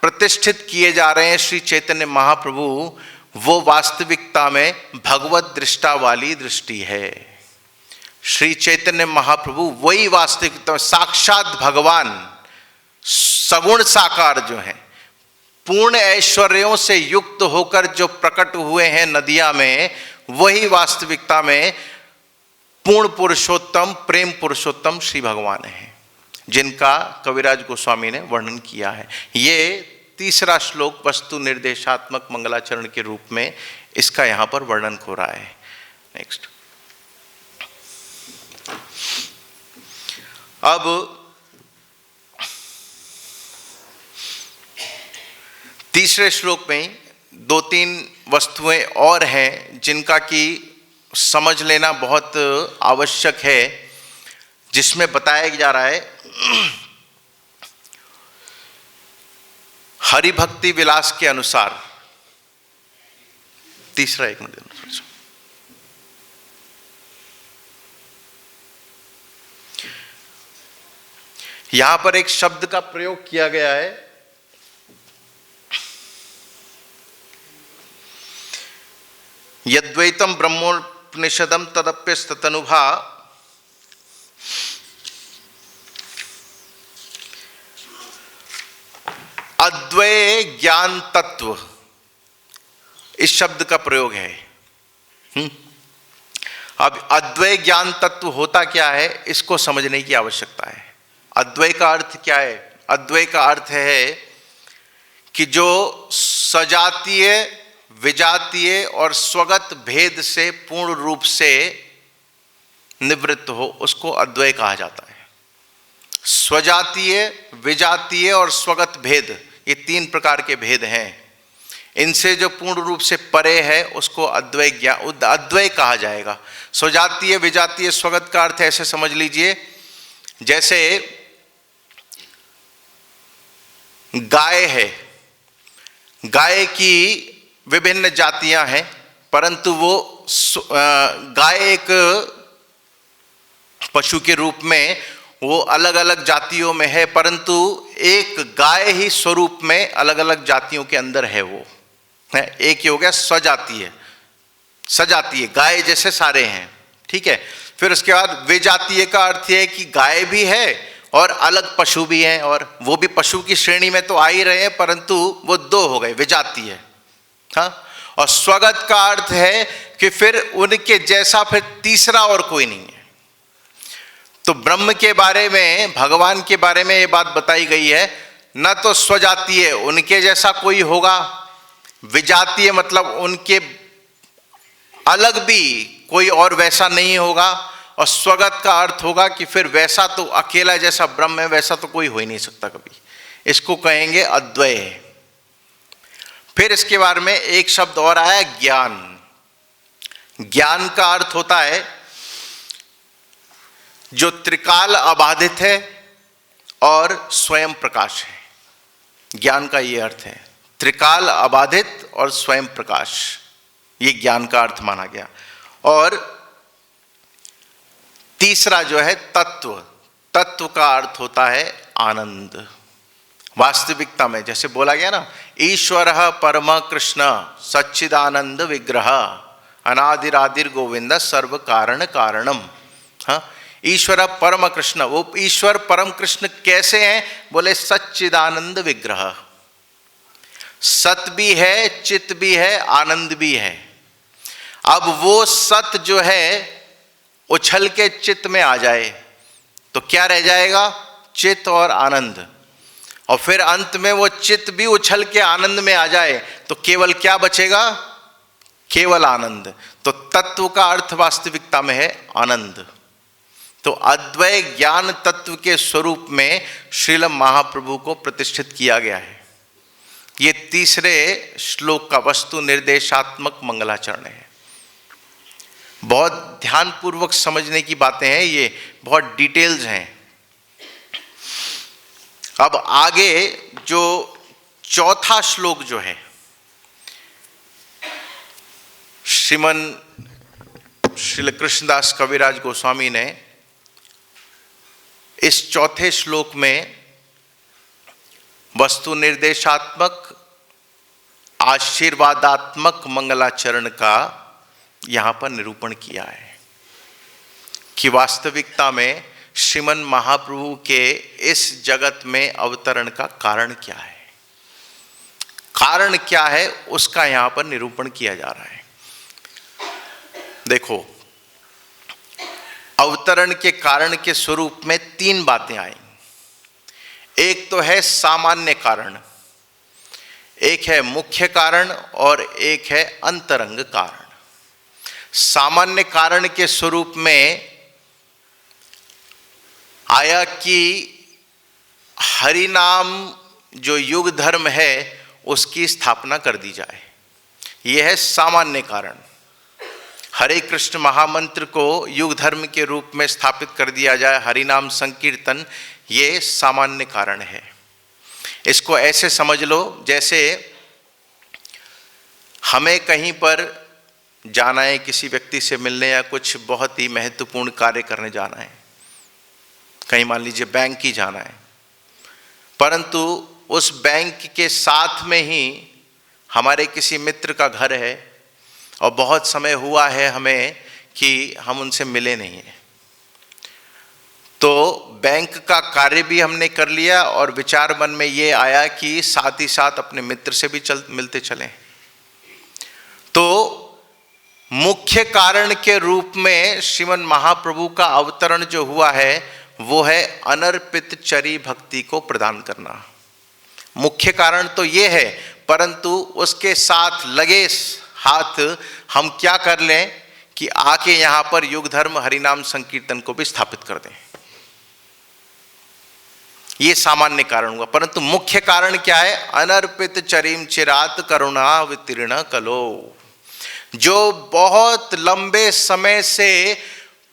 प्रतिष्ठित किए जा रहे हैं श्री चैतन्य महाप्रभु, वो वास्तविकता में भगवत दृष्टा वाली दृष्टि है। श्री चैतन्य महाप्रभु वही वास्तविकता साक्षात भगवान सगुण साकार जो है, पूर्ण ऐश्वर्यों से युक्त होकर जो प्रकट हुए हैं नदियां में, वही वास्तविकता में पूर्ण पुरुषोत्तम प्रेम पुरुषोत्तम श्री भगवान हैं, जिनका कविराज गोस्वामी ने वर्णन किया है। ये 3रा श्लोक वस्तु निर्देशात्मक मंगलाचरण के रूप में इसका यहाँ पर वर्णन हो रहा है। नेक्स्ट, अब तीसरे श्लोक में 2-3 वस्तुएं और हैं जिनका कि समझ लेना बहुत आवश्यक है, जिसमें बताया जा रहा है हरि भक्ति विलास के अनुसार। तीसरा एक मिनट, यहां पर एक शब्द का प्रयोग किया गया है, यद्वैतम ब्रह्मोपनिषदम तदप्यस्ततनुभा अद्वय ज्ञान तत्व, इस शब्द का प्रयोग है। अब अद्वय ज्ञान तत्व होता क्या है, इसको समझने की आवश्यकता है। अद्वय का अर्थ क्या है? अद्वय का अर्थ है कि जो सजातीय विजातीय और स्वगत भेद से पूर्ण रूप से निवृत्त हो, उसको अद्वय कहा जाता है। स्वजातीय, विजातीय और स्वगत भेद, ये तीन प्रकार के भेद हैं। इनसे जो पूर्ण रूप से परे है उसको अद्वय कहा जाएगा। स्वजातीय, विजातीय, स्वगत का अर्थ ऐसे समझ लीजिए, जैसे गाय है, गाय की विभिन्न जातियां हैं, परंतु वो गाय एक पशु के रूप में वो अलग अलग जातियों में है, परंतु एक गाय ही स्वरूप में अलग अलग जातियों के अंदर है। वो है एक ही हो गया स्वजातीय। सजातीय गाय जैसे सारे हैं, ठीक है। फिर उसके बाद विजातीय का अर्थ है कि गाय भी है और अलग पशु भी हैं, और वो भी पशु की श्रेणी में तो आ ही रहे हैं, परंतु वो दो हो गए, विजातीय। हाँ, और स्वगत का अर्थ है कि फिर उनके जैसा फिर तीसरा और कोई नहीं है। तो ब्रह्म के बारे में, भगवान के बारे में ये बात बताई गई है, न तो स्वजातीय उनके जैसा कोई होगा, विजातीय मतलब उनके अलग भी कोई और वैसा नहीं होगा, और स्वगत का अर्थ होगा कि फिर वैसा तो अकेला जैसा ब्रह्म है वैसा तो कोई हो ही नहीं सकता कभी। इसको कहेंगे अद्वय। फिर इसके बारे में एक शब्द और आया, ज्ञान। ज्ञान का अर्थ होता है जो त्रिकाल अबाधित है और स्वयं प्रकाश है। ज्ञान का ये अर्थ है, त्रिकाल अबाधित और स्वयं प्रकाश, ये ज्ञान का अर्थ माना गया। और तीसरा जो है तत्व, तत्व का अर्थ होता है आनंद। वास्तविकता में जैसे बोला गया ना, ईश्वर परम कृष्ण सच्चिदानंद विग्रह अनादिरादिर गोविंद सर्व कारण कारणम। हाँ, ईश्वर परम कृष्ण, वो ईश्वर परम कृष्ण कैसे हैं? बोले सच्चिदानंद विग्रह। सत भी है, चित भी है, आनंद भी है। अब वो सत जो है उछल के चित्त में आ जाए तो क्या रह जाएगा? चित्त और आनंद। और फिर अंत में वो चित्त भी उछल के आनंद में आ जाए तो केवल क्या बचेगा? केवल आनंद। तो तत्व का अर्थ वास्तविकता में है आनंद। तो अद्वय ज्ञान तत्व के स्वरूप में श्रील महाप्रभु को प्रतिष्ठित किया गया है। ये तीसरे श्लोक का वस्तु निर्देशात्मक मंगलाचरण है। बहुत ध्यानपूर्वक समझने की बातें हैं, ये बहुत डिटेल्स हैं। अब आगे जो चौथा श्लोक जो है, श्रील कृष्णदास कविराज गोस्वामी ने इस चौथे श्लोक में वस्तु निर्देशात्मक आशीर्वादात्मक मंगलाचरण का यहाँ पर निरूपण किया है कि वास्तविकता में श्रीमन महाप्रभु के इस जगत में अवतरण का कारण क्या है, कारण क्या है, उसका यहाँ पर निरूपण किया जा रहा है। देखो, अवतरण के कारण के स्वरूप में तीन बातें आई। एक तो है सामान्य कारण, एक है मुख्य कारण और एक है अंतरंग कारण। सामान्य कारण के स्वरूप में आया कि हरि नाम जो युग धर्म है उसकी स्थापना कर दी जाए, यह है सामान्य कारण। हरे कृष्ण महामंत्र को युग धर्म के रूप में स्थापित कर दिया जाए, हरि नाम संकीर्तन, ये सामान्य कारण है। इसको ऐसे समझ लो जैसे हमें कहीं पर जाना है, किसी व्यक्ति से मिलने या कुछ बहुत ही महत्वपूर्ण कार्य करने जाना है, कहीं मान लीजिए बैंक ही जाना है, परंतु उस बैंक के साथ में ही हमारे किसी मित्र का घर है और बहुत समय हुआ है हमें कि हम उनसे मिले नहीं हैं। तो बैंक का कार्य भी हमने कर लिया और विचार मन में ये आया कि साथ ही साथ अपने मित्र से भी मिलते चलें। तो मुख्य कारण के रूप में श्रीमन महाप्रभु का अवतरण जो हुआ है वो है अनर्पित चरी भक्ति को प्रदान करना। मुख्य कारण तो ये है, परंतु उसके साथ लगे हाथ हम क्या कर लें कि आके यहाँ पर युग धर्म हरिनाम संकीर्तन को भी स्थापित कर दें। ये सामान्य कारण हुआ, परंतु मुख्य कारण क्या है? अनर्पित चरीम चिरात करुणा वितीर्ण कलो, जो बहुत लंबे समय से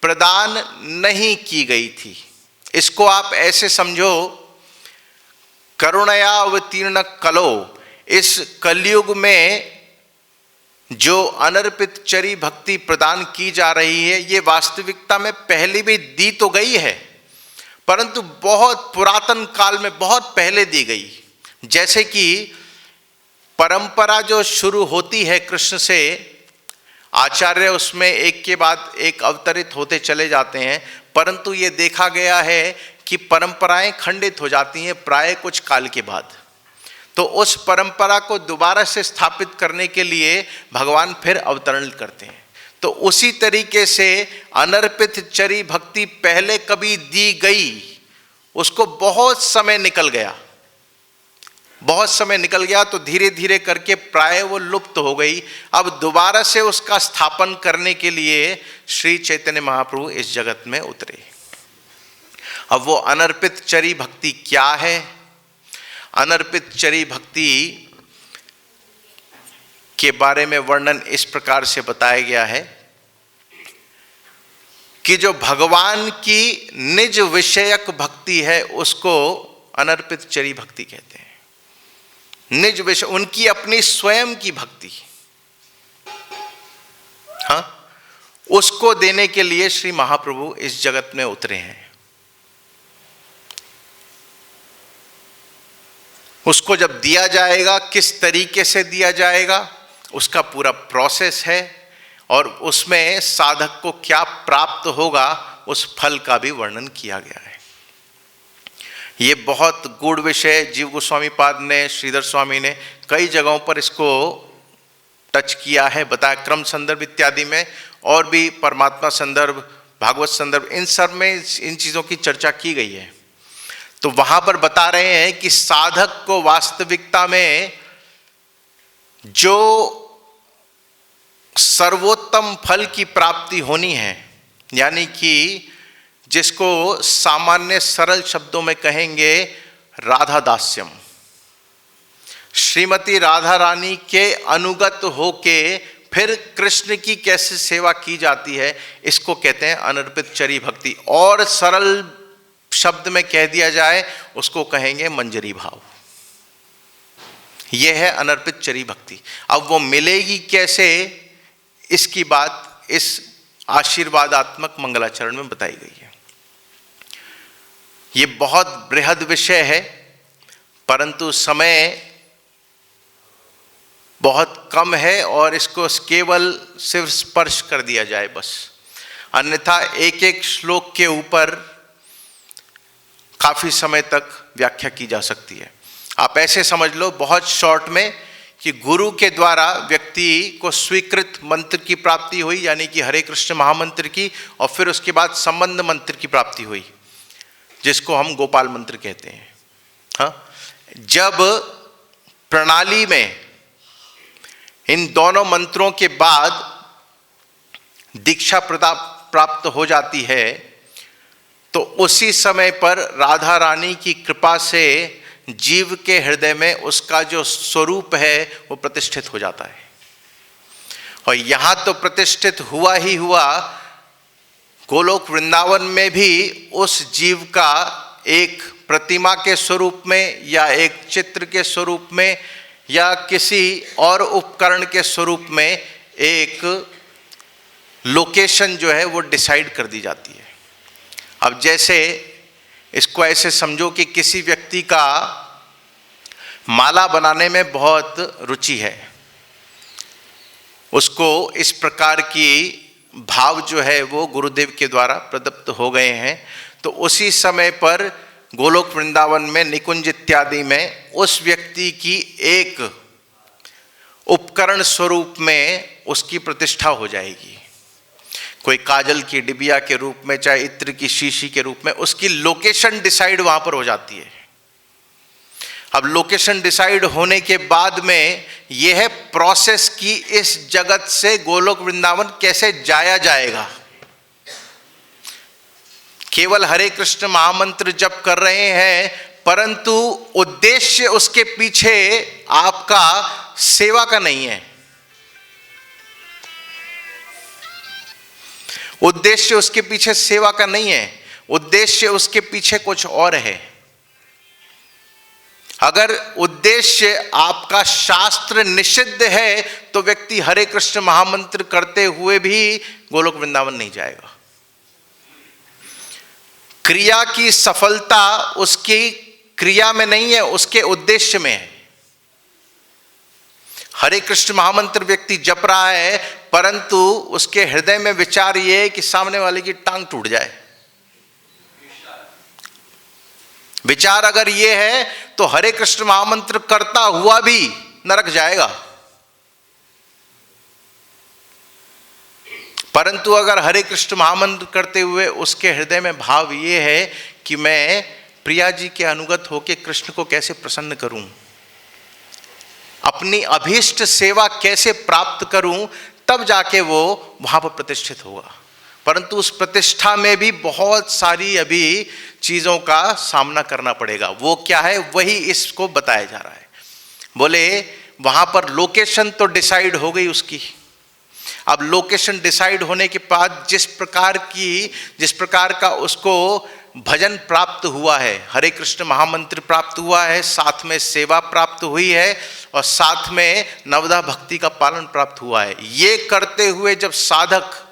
प्रदान नहीं की गई थी। इसको आप ऐसे समझो, करुणया अवतीर्ण कलो, इस कलयुग में जो अनर्पित चरी भक्ति प्रदान की जा रही है, ये वास्तविकता में पहले भी दी तो गई है, परंतु बहुत पुरातन काल में बहुत पहले दी गई। जैसे कि परंपरा जो शुरू होती है कृष्ण से, आचार्य उसमें एक के बाद एक अवतरित होते चले जाते हैं, परंतु ये देखा गया है कि परंपराएं खंडित हो जाती हैं प्राय कुछ काल के बाद। तो उस परंपरा को दोबारा से स्थापित करने के लिए भगवान फिर अवतरण करते हैं। तो उसी तरीके से अनर्पित चरी भक्ति पहले कभी दी गई, उसको बहुत समय निकल गया, तो धीरे धीरे करके प्राय वो लुप्त हो गई। अब दोबारा से उसका स्थापन करने के लिए श्री चैतन्य महाप्रभु इस जगत में उतरे। अब वो अनर्पित चरी भक्ति क्या है? अनर्पित चरी भक्ति के बारे में वर्णन इस प्रकार से बताया गया है कि जो भगवान की निज विषयक भक्ति है उसको अनर्पित चरी भक्ति कहते हैं। निज विषय, उनकी अपनी स्वयं की भक्ति, हाँ, उसको देने के लिए श्री महाप्रभु इस जगत में उतरे हैं। उसको जब दिया जाएगा, किस तरीके से दिया जाएगा, उसका पूरा प्रोसेस है, और उसमें साधक को क्या प्राप्त होगा उस फल का भी वर्णन किया गया है। ये बहुत गूढ़ विषय जीव गोस्वामी पाद ने, श्रीधर स्वामी ने कई जगहों पर इसको टच किया है, बताया, क्रम संदर्भ इत्यादि में, और भी परमात्मा संदर्भ, भागवत संदर्भ, इन सब में इन चीज़ों की चर्चा की गई है। तो वहाँ पर बता रहे हैं कि साधक को वास्तविकता में जो सर्वोत्तम फल की प्राप्ति होनी है, यानी कि जिसको सामान्य सरल शब्दों में कहेंगे राधा दास्यम, श्रीमती राधा रानी के अनुगत होके फिर कृष्ण की कैसे सेवा की जाती है, इसको कहते हैं अनर्पित चरी भक्ति। और सरल शब्द में कह दिया जाए उसको कहेंगे मंजरी भाव। यह है अनर्पित चरी भक्ति। अब वो मिलेगी कैसे, इसकी बात इस आशीर्वादात्मक मंगलाचरण में बताई गई है। ये बहुत बृहद विषय है, परंतु समय बहुत कम है और इसको केवल सिर्फ स्पर्श कर दिया जाए बस, अन्यथा एक एक श्लोक के ऊपर काफी समय तक व्याख्या की जा सकती है। आप ऐसे समझ लो बहुत शॉर्ट में कि गुरु के द्वारा व्यक्ति को स्वीकृत मंत्र की प्राप्ति हुई, यानी कि हरे कृष्ण महामंत्र की, और फिर उसके बाद संबंध मंत्र की प्राप्ति हुई, जिसको हम गोपाल मंत्र कहते हैं। हाँ, जब प्रणाली में इन दोनों मंत्रों के बाद दीक्षा प्राप्त हो जाती है, तो उसी समय पर राधा रानी की कृपा से जीव के हृदय में उसका जो स्वरूप है वो प्रतिष्ठित हो जाता है। और यहाँ तो प्रतिष्ठित हुआ ही हुआ, गोलोक वृंदावन में भी उस जीव का एक प्रतिमा के स्वरूप में या एक चित्र के स्वरूप में या किसी और उपकरण के स्वरूप में एक लोकेशन जो है वो डिसाइड कर दी जाती है। अब जैसे इसको ऐसे समझो कि किसी व्यक्ति का माला बनाने में बहुत रुचि है, उसको इस प्रकार की भाव जो है वो गुरुदेव के द्वारा प्रदत्त हो गए हैं, तो उसी समय पर गोलोक वृंदावन में निकुंज इत्यादि में उस व्यक्ति की एक उपकरण स्वरूप में उसकी प्रतिष्ठा हो जाएगी। कोई काजल की डिबिया के रूप में, चाहे इत्र की शीशी के रूप में, उसकी लोकेशन डिसाइड वहां पर हो जाती है। अब लोकेशन डिसाइड होने के बाद में यह है प्रोसेस कि इस जगत से गोलोक वृंदावन कैसे जाया जाएगा। केवल हरे कृष्ण महामंत्र जप कर रहे हैं, परंतु उद्देश्य उसके पीछे आपका सेवा का नहीं है। उद्देश्य उसके पीछे सेवा का नहीं है, उद्देश्य उसके पीछे कुछ और है। अगर उद्देश्य आपका शास्त्र निषिद्ध है तो व्यक्ति हरे कृष्ण महामंत्र करते हुए भी गोलोक वृंदावन नहीं जाएगा। क्रिया की सफलता उसकी क्रिया में नहीं है, उसके उद्देश्य में है। हरे कृष्ण महामंत्र व्यक्ति जप रहा है, परंतु उसके हृदय में विचार यह है कि सामने वाले की टांग टूट जाए। विचार अगर यह है तो हरे कृष्ण महामंत्र करता हुआ भी नरक जाएगा। परंतु अगर हरे कृष्ण महामंत्र करते हुए उसके हृदय में भाव ये है कि मैं प्रिया जी के अनुगत होकर कृष्ण को कैसे प्रसन्न करूं, अपनी अभीष्ट सेवा कैसे प्राप्त करूं, तब जाके वो वहां पर प्रतिष्ठित होगा। परंतु उस प्रतिष्ठा में भी बहुत सारी अभी चीज़ों का सामना करना पड़ेगा। वो क्या है, वही इसको बताया जा रहा है। बोले वहाँ पर लोकेशन तो डिसाइड हो गई उसकी। अब लोकेशन डिसाइड होने के बाद जिस प्रकार का उसको भजन प्राप्त हुआ है, हरे कृष्ण महामंत्र प्राप्त हुआ है, साथ में सेवा प्राप्त हुई है और साथ में नवदा भक्ति का पालन प्राप्त हुआ है। ये करते हुए जब साधक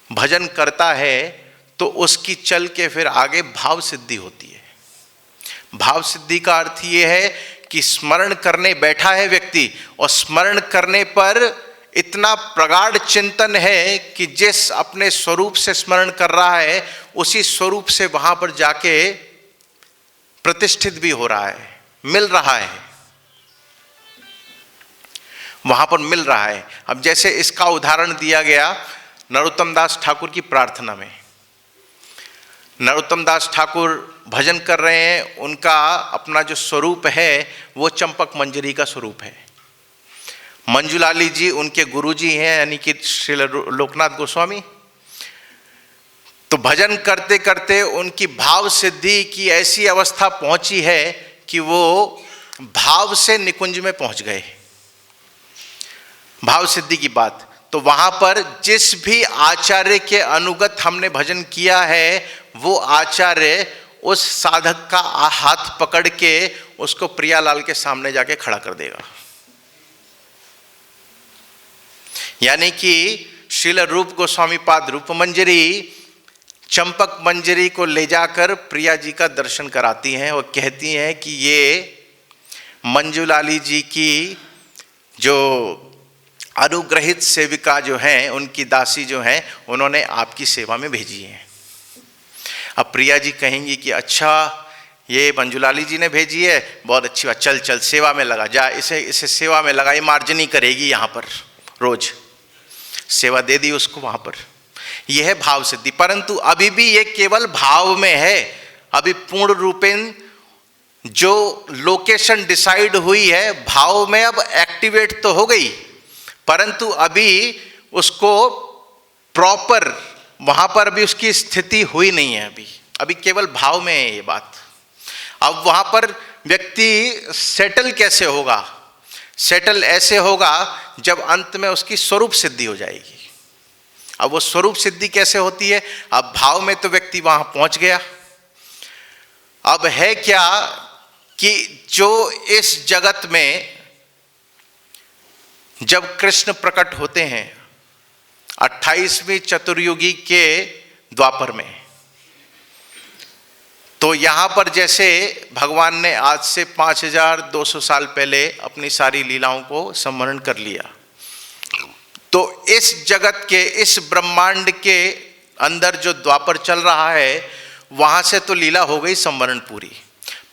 भजन करता है तो उसकी चल के फिर आगे भाव सिद्धि होती है। भाव सिद्धि का अर्थ ये है कि स्मरण करने बैठा है व्यक्ति और स्मरण करने पर इतना प्रगाढ़ चिंतन है कि जिस अपने स्वरूप से स्मरण कर रहा है उसी स्वरूप से वहां पर जाके प्रतिष्ठित भी हो रहा है, मिल रहा है, वहां पर मिल रहा है। अब जैसे इसका उदाहरण दिया गया नरोत्तम दास ठाकुर की प्रार्थना में। नरोत्तम दास ठाकुर भजन कर रहे हैं, उनका अपना जो स्वरूप है वो चंपक मंजरी का स्वरूप है। मंजुलाली जी उनके गुरुजी हैं, यानी कि श्री लोकनाथ गोस्वामी। तो भजन करते करते उनकी भाव सिद्धि की ऐसी अवस्था पहुंची है कि वो भाव से निकुंज में पहुंच गए। भाव सिद्धि की बात, तो वहां पर जिस भी आचार्य के अनुगत हमने भजन किया है वो आचार्य उस साधक का हाथ पकड़ के उसको प्रियालाल के सामने जाके खड़ा कर देगा। यानी कि श्रील रूप गोस्वामी पाद रूप मंजरी चंपक मंजरी को ले जाकर प्रिया जी का दर्शन कराती हैं और कहती हैं कि ये मंजुलाली जी की जो अनुग्रहित सेविका जो हैं, उनकी दासी जो हैं, उन्होंने आपकी सेवा में भेजी है। अब प्रिया जी कहेंगी कि अच्छा ये मंजुलाली जी ने भेजी है, बहुत अच्छी बात, चल चल सेवा में लगा जा, इसे सेवा में लगा, ये मार्जनी करेगी यहाँ पर, रोज सेवा दे दी उसको वहाँ पर। यह है भाव सिद्धि। परंतु अभी भी ये केवल भाव में है, अभी पूर्ण रूपेण जो लोकेशन डिसाइड हुई है भाव में अब एक्टिवेट तो हो गई, परंतु अभी उसको प्रॉपर वहाँ पर अभी उसकी स्थिति हुई नहीं है। अभी केवल भाव में है ये बात। अब वहाँ पर व्यक्ति सेटल कैसे होगा? सेटल ऐसे होगा जब अंत में उसकी स्वरूप सिद्धि हो जाएगी। अब वो स्वरूप सिद्धि कैसे होती है? अब भाव में तो व्यक्ति वहाँ पहुँच गया। अब है क्या कि जो इस जगत में जब कृष्ण प्रकट होते हैं 28वीं चतुर्युगी के द्वापर में, तो यहाँ पर जैसे भगवान ने आज से 5200 साल पहले अपनी सारी लीलाओं को संवरण कर लिया, तो इस जगत के इस ब्रह्मांड के अंदर जो द्वापर चल रहा है वहाँ से तो लीला हो गई संवरण पूरी,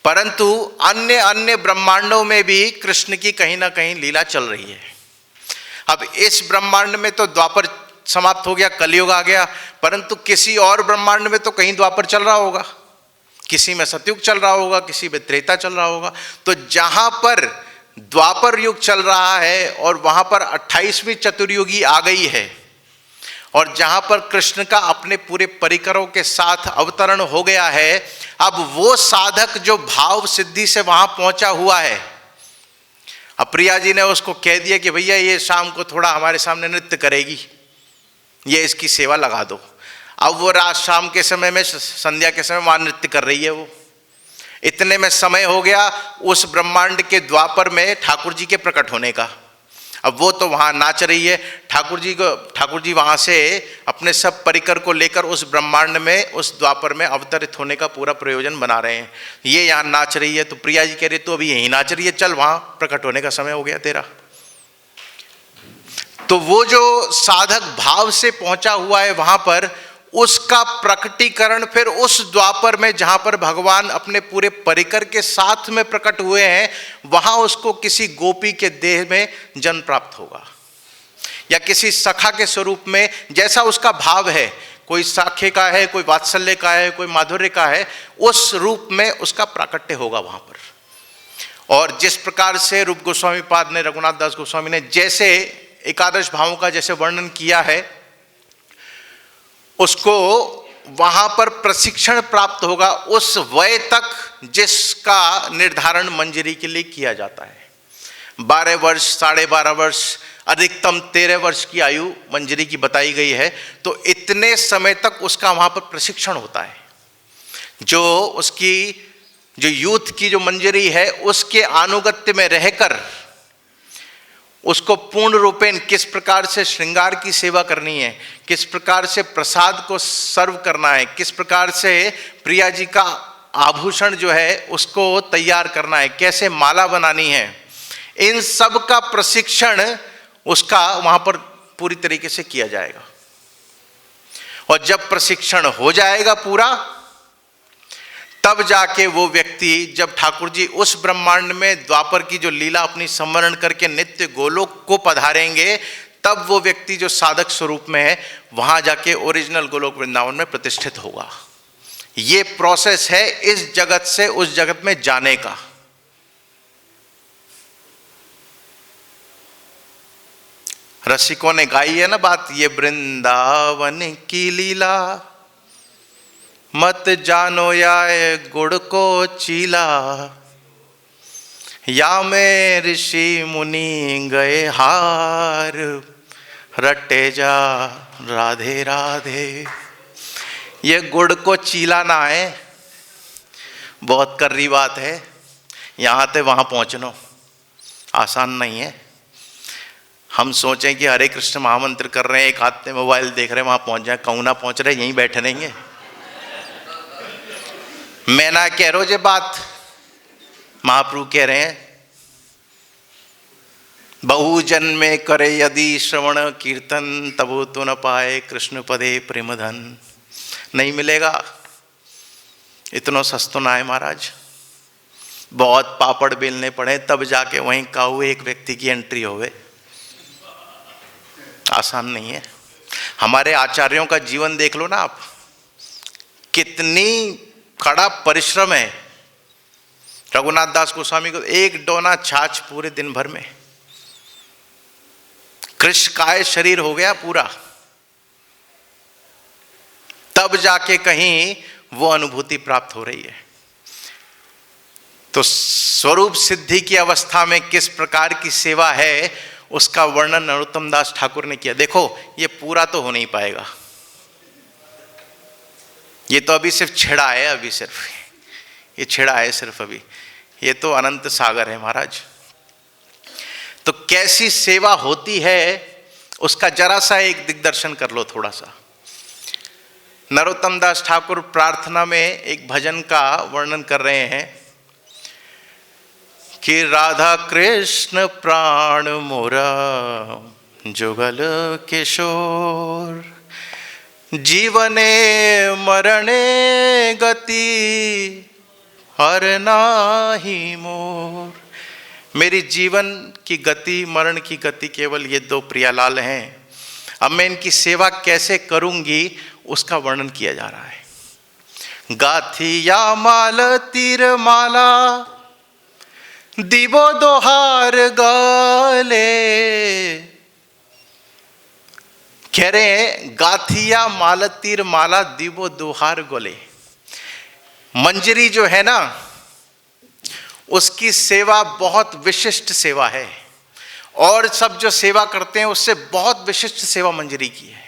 परंतु अन्य अन्य ब्रह्मांडों में भी कृष्ण की कहीं ना कहीं लीला चल रही है। अब इस ब्रह्मांड में तो द्वापर समाप्त हो गया, कलयुग आ गया, परंतु किसी और ब्रह्मांड में तो कहीं द्वापर चल रहा होगा, किसी में सतयुग चल रहा होगा, किसी में त्रेता चल रहा होगा। तो जहां पर द्वापर युग चल रहा है और वहां पर 28वीं चतुर्युगी आ गई है, और जहां पर कृष्ण का अपने पूरे परिकरों के साथ अवतरण हो गया है, अब वो साधक जो भाव सिद्धि से वहां पहुंचा हुआ है, अब प्रिया जी ने उसको कह दिया कि भैया ये शाम को थोड़ा हमारे सामने नृत्य करेगी, ये इसकी सेवा लगा दो। अब वो रात शाम के समय में, संध्या के समय वहां नृत्य कर रही है। वो इतने में समय हो गया उस ब्रह्मांड के द्वापर में ठाकुर जी के प्रकट होने का। अब वो तो वहां नाच रही है, ठाकुर जी वहां से अपने सब परिकर को लेकर उस ब्रह्मांड में, उस द्वापर में अवतरित होने का पूरा प्रयोजन बना रहे हैं। ये यहाँ नाच रही है, तो प्रिया जी कह रही तो अभी यहीं नाच रही है, चल वहां प्रकट होने का समय हो गया तेरा। तो वो जो साधक भाव से पहुंचा हुआ है वहां पर, उसका प्रकटीकरण फिर उस द्वापर में जहां पर भगवान अपने पूरे परिकर के साथ में प्रकट हुए हैं, वहां उसको किसी गोपी के देह में जन्म प्राप्त होगा, या किसी सखा के स्वरूप में, जैसा उसका भाव है, कोई साखे का है, कोई वात्सल्य का है, कोई माधुर्य का है, उस रूप में उसका प्राकट्य होगा वहां पर। और जिस प्रकार से रूप गोस्वामी पाद ने, रघुनाथ दास गोस्वामी ने जैसे एकादश भावों का जैसे वर्णन किया है, उसको वहां पर प्रशिक्षण प्राप्त होगा उस वय तक जिसका निर्धारण मंजरी के लिए किया जाता है। 12 वर्ष, 12.5 वर्ष, अधिकतम 13 वर्ष की आयु मंजरी की बताई गई है। तो इतने समय तक उसका वहां पर प्रशिक्षण होता है। जो उसकी जो यूथ की जो मंजरी है, उसके अनुगत्य में रहकर उसको पूर्ण रूपेण किस प्रकार से श्रृंगार की सेवा करनी है, किस प्रकार से प्रसाद को सर्व करना है, किस प्रकार से प्रिया जी का आभूषण जो है उसको तैयार करना है, कैसे माला बनानी है, इन सब का प्रशिक्षण उसका वहां पर पूरी तरीके से किया जाएगा। और जब प्रशिक्षण हो जाएगा पूरा, तब जाके वो व्यक्ति, जब ठाकुर जी उस ब्रह्मांड में द्वापर की जो लीला अपनी संवरण करके नित्य गोलोक को पधारेंगे, तब वो व्यक्ति जो साधक स्वरूप में है, वहां जाके ओरिजिनल गोलोक वृंदावन में प्रतिष्ठित होगा। ये प्रोसेस है इस जगत से उस जगत में जाने का। रसिकों ने गाई है ना बात, ये वृंदावन की लीला मत जानो या गुड़ को चीला, या में ऋषि मुनि गए हार, रटे जा राधे राधे। ये गुड़ को चीला ना है, बहुत कर्री बात है। यहाँ से वहाँ पहुँचना आसान नहीं है। हम सोचें कि हरे कृष्ण महामंत्र कर रहे हैं, एक हाथ में मोबाइल देख रहे हैं, वहाँ पहुँच जाए, कहूँ ना पहुँच रहे, यहीं बैठे रहेंगे। मैं ना कह रहा हूं ये बात, महाप्रभु कह रहे हैं, बहुजन में करे यदि श्रवण कीर्तन, तबो तो न पाए कृष्ण पदे प्रेम धन। नहीं मिलेगा, इतना सस्तो ना है महाराज, बहुत पापड़ बेलने पड़े तब जाके वहीं काऊ एक व्यक्ति की एंट्री होवे। आसान नहीं है। हमारे आचार्यों का जीवन देख लो ना आप, कितनी कड़ा परिश्रम है। रघुनाथ दास गोस्वामी को एक डोना छाछ पूरे दिन भर में, कृष्णकाय शरीर हो गया पूरा, तब जाके कहीं वो अनुभूति प्राप्त हो रही है। तो स्वरूप सिद्धि की अवस्था में किस प्रकार की सेवा है, उसका वर्णन नरोत्तम दास ठाकुर ने किया। देखो ये पूरा तो हो नहीं पाएगा, ये तो अभी सिर्फ छिड़ा है, अभी सिर्फ ये छिड़ा है सिर्फ अभी, ये तो अनंत सागर है महाराज। तो कैसी सेवा होती है उसका जरा सा एक दिग्दर्शन कर लो थोड़ा सा। नरोत्तम दास ठाकुर प्रार्थना में एक भजन का वर्णन कर रहे हैं कि राधा कृष्ण प्राण मोरा जुगल किशोर, जीवने मरणे गति हर नाही मोर। मेरी जीवन की गति, मरण की गति केवल ये दो प्रियालाल हैं। अब मैं इनकी सेवा कैसे करूंगी उसका वर्णन किया जा रहा है। गाथिया माल तीर माला दीवो दोहार गले। कह रहे हैं गाथिया माल तीर माला दीवो दोहार गले। मंजरी जो है ना, उसकी सेवा बहुत विशिष्ट सेवा है, और सब जो सेवा करते हैं उससे बहुत विशिष्ट सेवा मंजरी की है।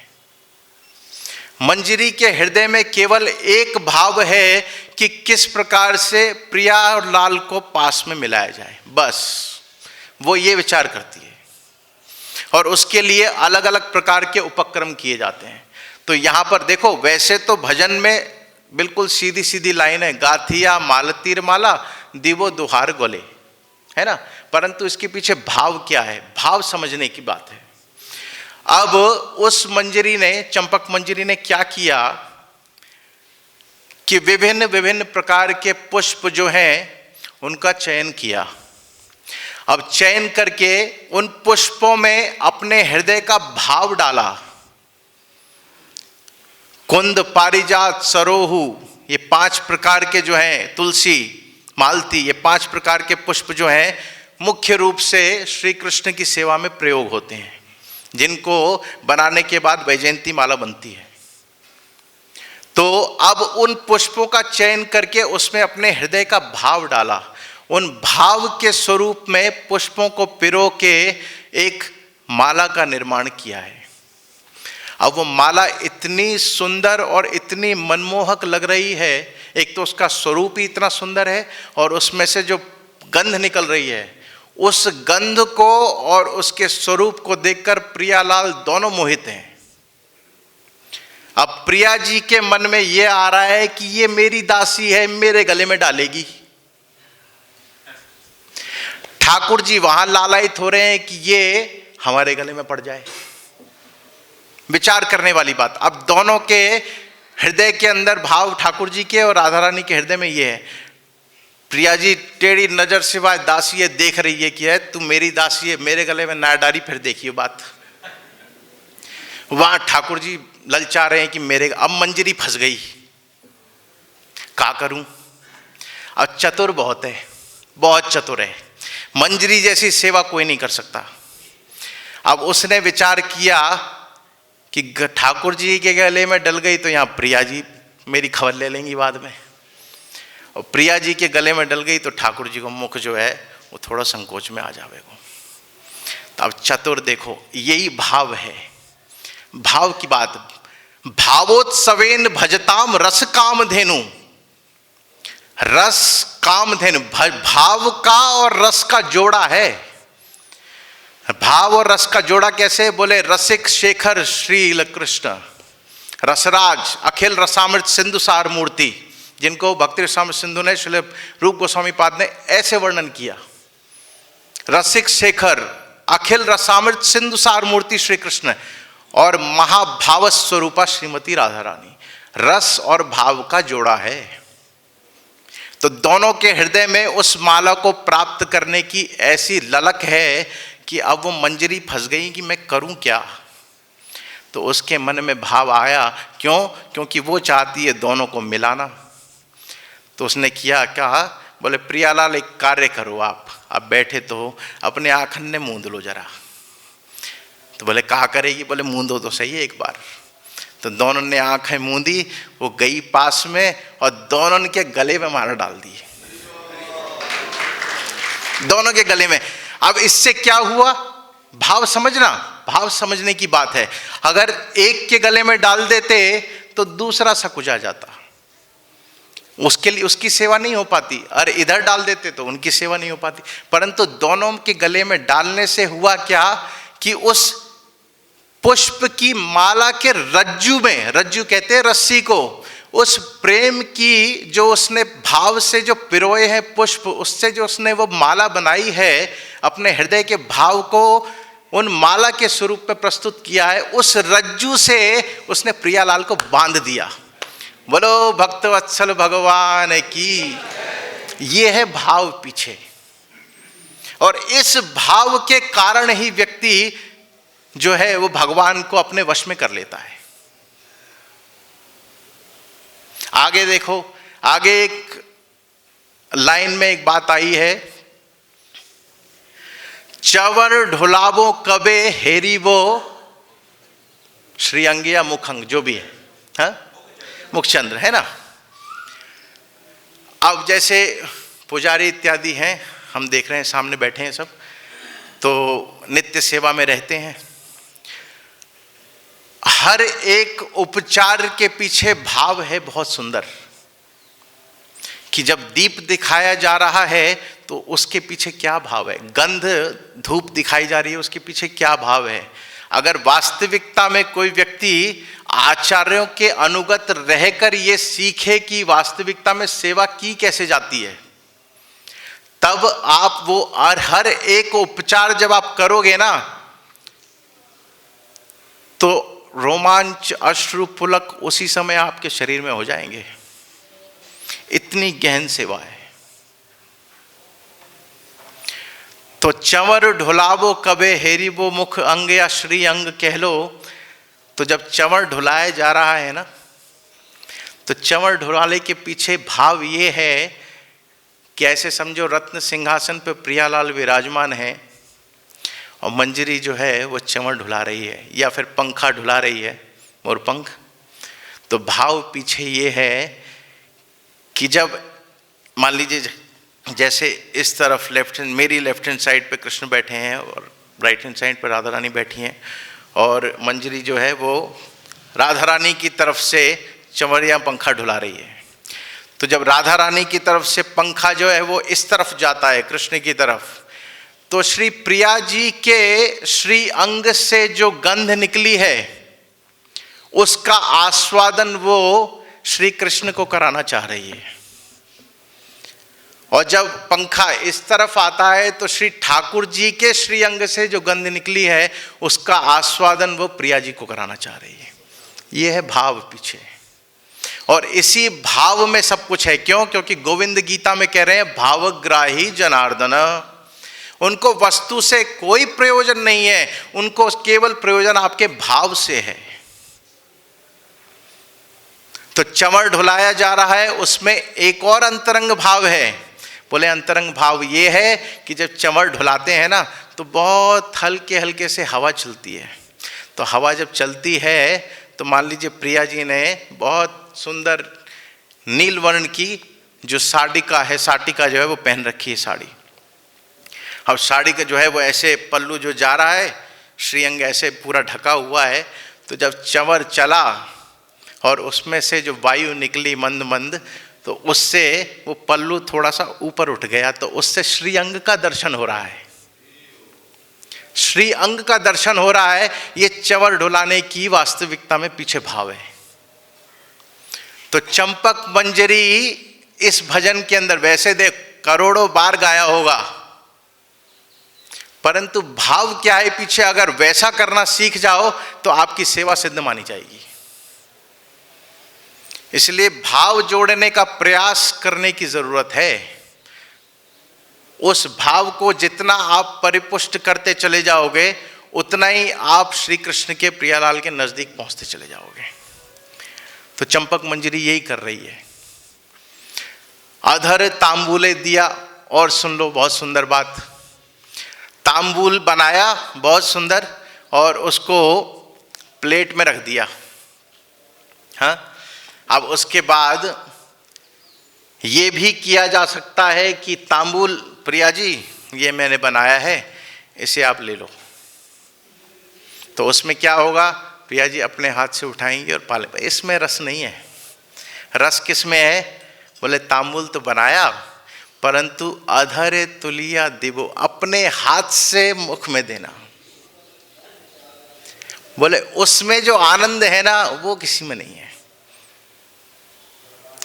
मंजरी के हृदय में केवल एक भाव है कि किस प्रकार से प्रिया और लाल को पास में मिलाया जाए, बस वो ये विचार करती है, और उसके लिए अलग अलग प्रकार के उपक्रम किए जाते हैं। तो यहाँ पर देखो, वैसे तो भजन में बिल्कुल सीधी सीधी लाइन है, गाथिया मालतीर माला दीवो दुहार गोले, है ना, परंतु इसके पीछे भाव क्या है, भाव समझने की बात है। अब उस मंजरी ने, चंपक मंजरी ने क्या किया कि विभिन्न विभिन्न प्रकार के पुष्प जो हैं उनका चयन किया। अब चयन करके उन पुष्पों में अपने हृदय का भाव डाला। कुंद, पारिजात, सरोहु, ये 5 प्रकार के जो हैं, तुलसी, मालती, ये 5 प्रकार के पुष्प जो हैं मुख्य रूप से श्री कृष्ण की सेवा में प्रयोग होते हैं, जिनको बनाने के बाद वैजयंती माला बनती है। तो अब उन पुष्पों का चयन करके उसमें अपने हृदय का भाव डाला, उन भाव के स्वरूप में पुष्पों को पिरो के एक माला का निर्माण किया है। अब वो माला इतनी सुंदर और इतनी मनमोहक लग रही है, एक तो उसका स्वरूप ही इतना सुंदर है, और उसमें से जो गंध निकल रही है, उस गंध को और उसके स्वरूप को देखकर प्रियालाल दोनों मोहित हैं। अब प्रिया जी के मन में यह आ रहा है कि ये मेरी दासी है, मेरे गले में डालेगी। ठाकुर जी वहां लालायित हो रहे हैं कि ये हमारे गले में पड़ जाए। विचार करने वाली बात। अब दोनों के हृदय के अंदर भाव, ठाकुर जी के और राधा रानी के हृदय में ये है। प्रिया जी टेढ़ी नजर से वह दासी है देख रही है कि है तू मेरी दासी है, मेरे गले में ना डारी, फिर देखिए बात। वहां ठाकुर जी ललचा रहे हैं कि मेरे, अब मंजरी फंस गई, क्या करूं। अब चतुर बहुत है, बहुत चतुर है, मंजरी जैसी सेवा कोई नहीं कर सकता। अब उसने विचार किया कि ठाकुर जी के गले में डल गई तो यहाँ प्रिया जी मेरी खबर ले लेंगी बाद में, और प्रिया जी के गले में डल गई तो ठाकुर जी को मुख जो है वो थोड़ा संकोच में आ जाएगा। तो अब चतुर देखो, यही भाव है, भाव की बात। भावोत्सवेन भजताम रस काम धेनु, रस काम धेनु, भाव का और रस का जोड़ा है। भाव और रस का जोड़ा कैसे, बोले रसिक शेखर श्री कृष्ण, रसराज अखिल रसामृत सिंधु सार मूर्ति, जिनको भक्ति रसामृत सिंधु ने, श्री रूप गोस्वामी पाद ने ऐसे वर्णन किया। रसिक शेखर अखिल रसामृत सिंधु सार मूर्ति श्री कृष्ण, और महाभाव स्वरूपा श्रीमती राधा रानी। रस और भाव का जोड़ा है। तो दोनों के हृदय में उस माला को प्राप्त करने की ऐसी ललक है कि अब वो मंजरी फंस गई कि मैं करूं क्या। तो उसके मन में भाव आया, क्यों, क्योंकि वो चाहती है दोनों को मिलाना। तो उसने किया, कहा, बोले प्रियालाल एक कार्य करो, आप बैठे तो अपने आँखन ने मूंद लो जरा। तो बोले कहा करेगी, बोले मूंदो तो सही है एक बार। तो दोनों ने आंखें मूंदी, वो गई पास में और दोनों के गले में माला डाल दी, दोनों के गले में। अब इससे क्या हुआ, भाव समझना, भाव समझने की बात है। अगर एक के गले में डाल देते तो दूसरा सकुचा जाता, उसके लिए उसकी सेवा नहीं हो पाती, और इधर डाल देते तो उनकी सेवा नहीं हो पाती। परंतु दोनों के गले में डालने से हुआ क्या कि उस पुष्प की माला के रज्जु में, रज्जु कहते हैं रस्सी को, उस प्रेम की जो उसने भाव से जो पिरोए हैं पुष्प, उससे जो उसने वो माला बनाई है, अपने हृदय के भाव को उन माला के स्वरूप में प्रस्तुत किया है, उस रज्जु से उसने प्रियालाल को बांध दिया। बोलो भक्त वत्सल भगवान की। ये है भाव पीछे, और इस भाव के कारण ही व्यक्ति जो है वो भगवान को अपने वश में कर लेता है। आगे देखो, आगे एक लाइन में एक बात आई है, चवर ढुलावो कबे हेरीबो श्रीअंग या मुखंग, जो भी है, हाँ, मुखचंद्र है ना। अब जैसे पुजारी इत्यादि हैं, हम देख रहे हैं सामने बैठे हैं सब, तो नित्य सेवा में रहते हैं। हर एक उपचार के पीछे भाव है बहुत सुंदर, कि जब दीप दिखाया जा रहा है तो उसके पीछे क्या भाव है, गंध धूप दिखाई जा रही है उसके पीछे क्या भाव है। अगर वास्तविकता में कोई व्यक्ति आचार्यों के अनुगत रहकर ये सीखे कि वास्तविकता में सेवा की कैसे जाती है, तब आप वो हर एक उपचार जब आप करोगे ना, तो रोमांच अश्रु पुलक उसी समय आपके शरीर में हो जाएंगे। इतनी गहन सेवा है। तो चंवर ढुलावो कबे हेरीबो मुख अंग या श्री अंग कह लो। तो जब चंवर ढुलाया जा रहा है ना, तो चंवर ढुलाने के पीछे भाव ये है कि ऐसे समझो रत्न सिंहासन पे प्रियालाल विराजमान है और मंजरी जो है वो चंवर ढुला रही है, या फिर पंखा ढुला रही है, मोरपंख। तो भाव पीछे ये है कि जब मान लीजिए जैसे इस तरफ लेफ्ट हैंड, मेरी लेफ्ट हैंड साइड पे कृष्ण बैठे हैं और राइट हैंड साइड पर राधा रानी बैठी हैं, और मंजरी जो है वो राधा रानी की तरफ से चंवर या पंखा ढुला रही है। तो जब राधा रानी की तरफ से पंखा जो है वो इस तरफ जाता है कृष्ण की तरफ, तो श्री प्रिया जी के श्री अंग से जो गंध निकली है उसका आस्वादन वो श्री कृष्ण को कराना चाह रही है। और जब पंखा इस तरफ आता है तो श्री ठाकुर जी के श्री अंग से जो गंध निकली है उसका आस्वादन वो प्रिया जी को कराना चाह रही है। ये है भाव पीछे, और इसी भाव में सब कुछ है। क्यों? क्योंकि गोविंद गीता में कह रहे हैं भावग्राही जनार्दन। उनको वस्तु से कोई प्रयोजन नहीं है, उनको केवल प्रयोजन आपके भाव से है। तो चंवर ढुलाया जा रहा है, उसमें एक और अंतरंग भाव है। बोले अंतरंग भाव ये है कि जब चंवर ढुलाते हैं ना तो बहुत हल्के हल्के से हवा चलती है। तो हवा जब चलती है तो मान लीजिए प्रिया जी ने बहुत सुंदर नील वर्ण की जो साड़िका है, साटिका जो है वो पहन रखी है साड़ी। अब साड़ी का जो है वो ऐसे पल्लू जो जा रहा है, श्रीअंग ऐसे पूरा ढका हुआ है। तो जब चंवर चला और उसमें से जो वायु निकली मंद मंद, तो उससे वो पल्लू थोड़ा सा ऊपर उठ गया, तो उससे श्रीअंग का दर्शन हो रहा है। श्री अंग का दर्शन हो रहा है। ये चंवर ढुलाने की वास्तविकता में पीछे भाव है। तो चंपक मंजरी इस भजन के अंदर वैसे देख करोड़ों बार गाया होगा, परंतु भाव क्या है पीछे, अगर वैसा करना सीख जाओ तो आपकी सेवा सिद्ध मानी जाएगी। इसलिए भाव जोड़ने का प्रयास करने की जरूरत है। उस भाव को जितना आप परिपुष्ट करते चले जाओगे उतना ही आप श्री कृष्ण के प्रियालाल के नजदीक पहुंचते चले जाओगे। तो चंपक मंजरी यही कर रही है। अधर तांबूले दिया, और सुन लो बहुत सुंदर बात, तांबूल बनाया बहुत सुंदर और उसको प्लेट में रख दिया। हाँ, अब उसके बाद ये भी किया जा सकता है कि तांबूल प्रिया जी ये मैंने बनाया है, इसे आप ले लो। तो उसमें क्या होगा, प्रिया जी अपने हाथ से उठाएंगे और पाले। इसमें रस नहीं है। रस किस में है? बोले तांबूल तो बनाया, परंतु अधरे तुलिया दिवो, अपने हाथ से मुख में देना। बोले उसमें जो आनंद है ना वो किसी में नहीं है।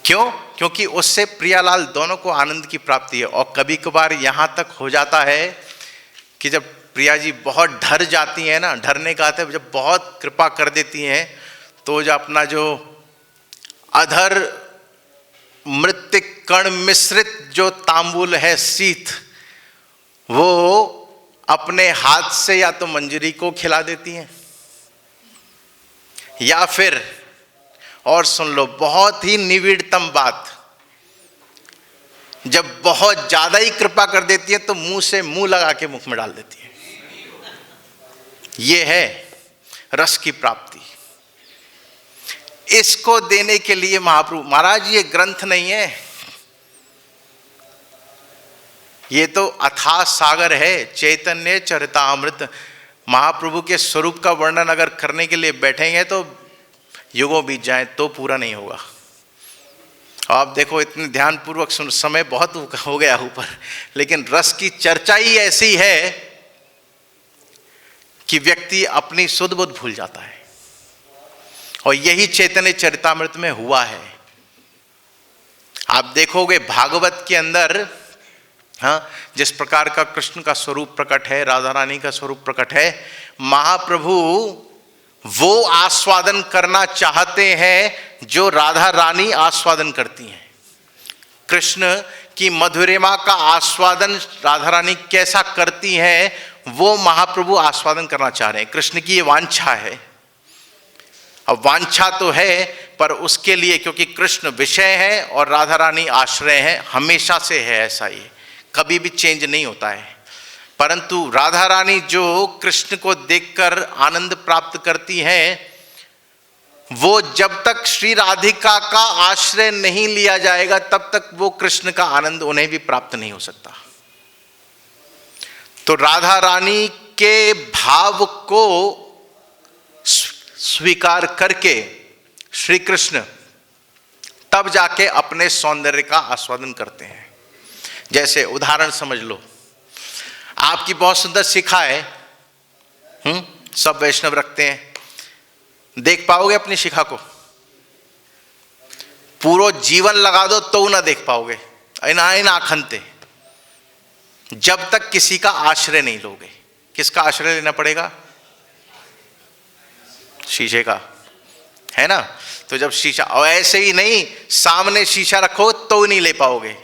क्यों? क्योंकि उससे प्रियालाल दोनों को आनंद की प्राप्ति है। और कभी कभार यहाँ तक हो जाता है कि जब प्रिया जी बहुत डर जाती हैं ना, डरने का आता है जब बहुत कृपा कर देती हैं, तो जो अपना जो अधर मृतिक कण मिश्रित जो तांबूल है शीत, वो अपने हाथ से या तो मंजरी को खिला देती हैं, या फिर और सुन लो, बहुत ही निविड़तम बात, जब बहुत ज्यादा ही कृपा कर देती है तो मुंह से मुंह लगा के मुख में डाल देती है। यह है रस की प्राप्ति। इसको देने के लिए महाप्रभु, महाराज ये ग्रंथ नहीं है, ये तो अथाह सागर है, चैतन्य चरितामृत। महाप्रभु के स्वरूप का वर्णन अगर करने के लिए बैठेंगे तो युगों बीत जाए तो पूरा नहीं होगा। आप देखो, इतने ध्यानपूर्वक सुन, समय बहुत हो गया ऊपर, लेकिन रस की चर्चा ही ऐसी है कि व्यक्ति अपनी सुध बुध भूल जाता है। और यही चैतन्य चरितामृत में हुआ है। आप देखोगे भागवत के अंदर, हाँ, जिस प्रकार का कृष्ण का स्वरूप प्रकट है, राधा रानी का स्वरूप प्रकट है, महाप्रभु वो आस्वादन करना चाहते हैं जो राधा रानी आस्वादन करती हैं। कृष्ण की मधुरिमा का आस्वादन राधा रानी कैसा करती हैं, वो महाप्रभु आस्वादन करना चाह रहे हैं। कृष्ण की ये वांछा है। अब वांछा तो है, पर उसके लिए, क्योंकि कृष्ण विषय है और राधा रानी आश्रय है, हमेशा से है ऐसा, ये कभी भी चेंज नहीं होता है। परंतु राधा रानी जो कृष्ण को देखकर आनंद प्राप्त करती हैं, वो जब तक श्री राधिका का आश्रय नहीं लिया जाएगा तब तक वो कृष्ण का आनंद उन्हें भी प्राप्त नहीं हो सकता। तो राधा रानी के भाव को स्वीकार करके श्री कृष्ण तब जाके अपने सौंदर्य का आस्वादन करते हैं। जैसे उदाहरण समझ लो, आपकी बहुत सुंदर शिखा है, सब वैष्णव रखते हैं, देख पाओगे अपनी शिखा को? पूरा जीवन लगा दो तो ना देख पाओगे, ना खनते, जब तक किसी का आश्रय नहीं लोगे। किसका आश्रय लेना पड़ेगा? शीशे का, है ना? तो जब शीशा, और ऐसे ही नहीं, सामने शीशा रखो तो नहीं ले पाओगे,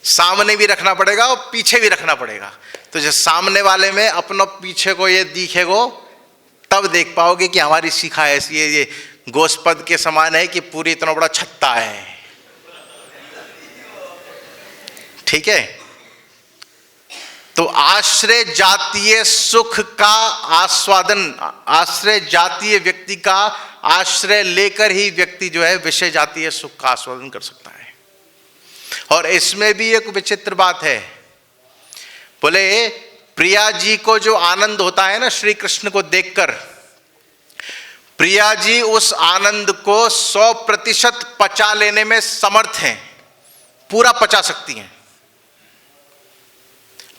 सामने भी रखना पड़ेगा और पीछे भी रखना पड़ेगा। तो जब सामने वाले में अपना पीछे को ये दिखेगो तब देख पाओगे कि हमारी शिखा ऐसी है, ये गोस्पद के समान है कि पूरी इतना बड़ा छत्ता है। ठीक है? तो आश्रय जातीय सुख का आस्वादन, आश्रय जातीय व्यक्ति का आश्रय लेकर ही व्यक्ति जो है विषय जातीय सुख का आस्वादन कर सकता है। और इसमें भी एक विचित्र बात है, बोले प्रिया जी को जो आनंद होता है ना श्री कृष्ण को देखकर, प्रिया जी उस आनंद को 100% पचा लेने में समर्थ हैं, पूरा पचा सकती हैं।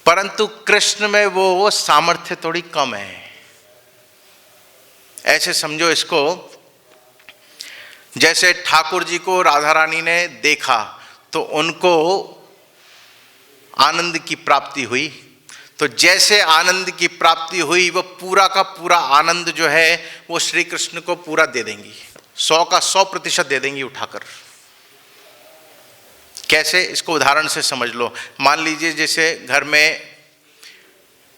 परंतु कृष्ण में वो सामर्थ्य थोड़ी कम है। ऐसे समझो इसको, जैसे ठाकुर जी को राधा रानी ने देखा तो उनको आनंद की प्राप्ति हुई, तो जैसे आनंद की प्राप्ति हुई वो पूरा का पूरा आनंद जो है वो श्री कृष्ण को पूरा दे देंगी, 100 का 100% दे देंगी उठाकर। कैसे? इसको उदाहरण से समझ लो। मान लीजिए जैसे घर में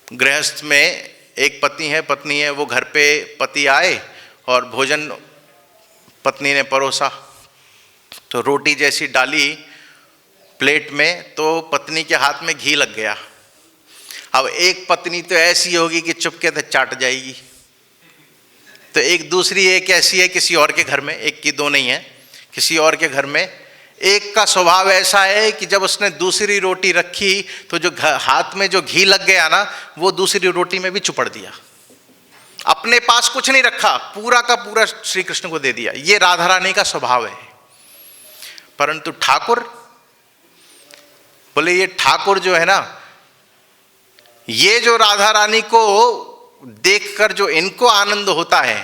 गृहस्थ में एक पति है, पत्नी है, वो घर पे पति आए और भोजन पत्नी ने परोसा, तो रोटी जैसी डाली प्लेट में तो पत्नी के हाथ में घी लग गया। अब एक पत्नी तो ऐसी होगी कि चुपके से चाट जाएगी, तो एक दूसरी एक ऐसी है किसी और के घर में, एक की दो नहीं है, किसी और के घर में एक का स्वभाव ऐसा है कि जब उसने दूसरी रोटी रखी तो जो हाथ में जो घी लग गया ना वो दूसरी रोटी में भी चुपड़ दिया, अपने पास कुछ नहीं रखा, पूरा का पूरा श्री कृष्ण को दे दिया। ये राधा रानी का स्वभाव है। परंतु ठाकुर, बोले ये ठाकुर जो है ना, ये जो राधा रानी को देखकर जो इनको आनंद होता है,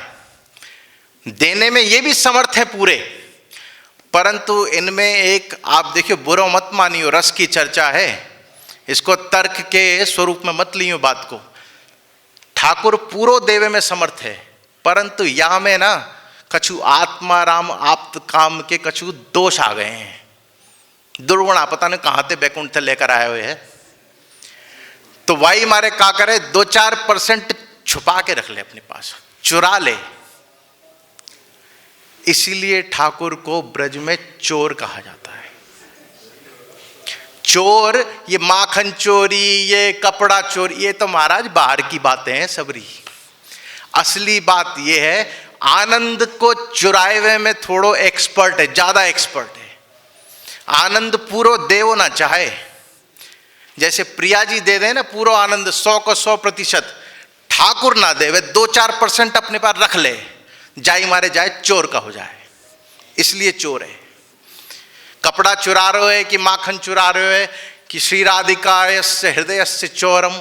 देने में ये भी समर्थ है पूरे, परंतु इनमें एक, आप देखिए बुरा मत मानियो, रस की चर्चा है, इसको तर्क के स्वरूप में मत लियो बात को। ठाकुर पूरो देवे में समर्थ है, परंतु यहां में ना कछु आत्मा राम आप्त काम के कछु दोष आ गए हैं, दुर्गुणा, पता नहीं कहां से बैकुंठ से लेकर आए हुए हैं। तो वाई मारे का करे, 2-4% छुपा के रख ले अपने पास, चुरा ले। इसीलिए ठाकुर को ब्रज में चोर कहा जाता है। चोर, ये माखन चोरी, ये कपड़ा चोरी, ये तो महाराज बाहर की बातें हैं सबरी। असली बात ये है, आनंद को चुराए हुए में थोड़ो एक्सपर्ट है, ज्यादा एक्सपर्ट है। आनंद पूरा देव ना चाहे, जैसे प्रिया जी दे दें ना पूरा आनंद 100 को 100%, ठाकुर ना देवे, 2-4% अपने पास रख ले, जाई मारे जाए चोर का हो जाए, इसलिए चोर है। कपड़ा चुरा रहे हो कि माखन चुरा रहे हो कि श्री राधिकायस्य हृदयस्य चोरम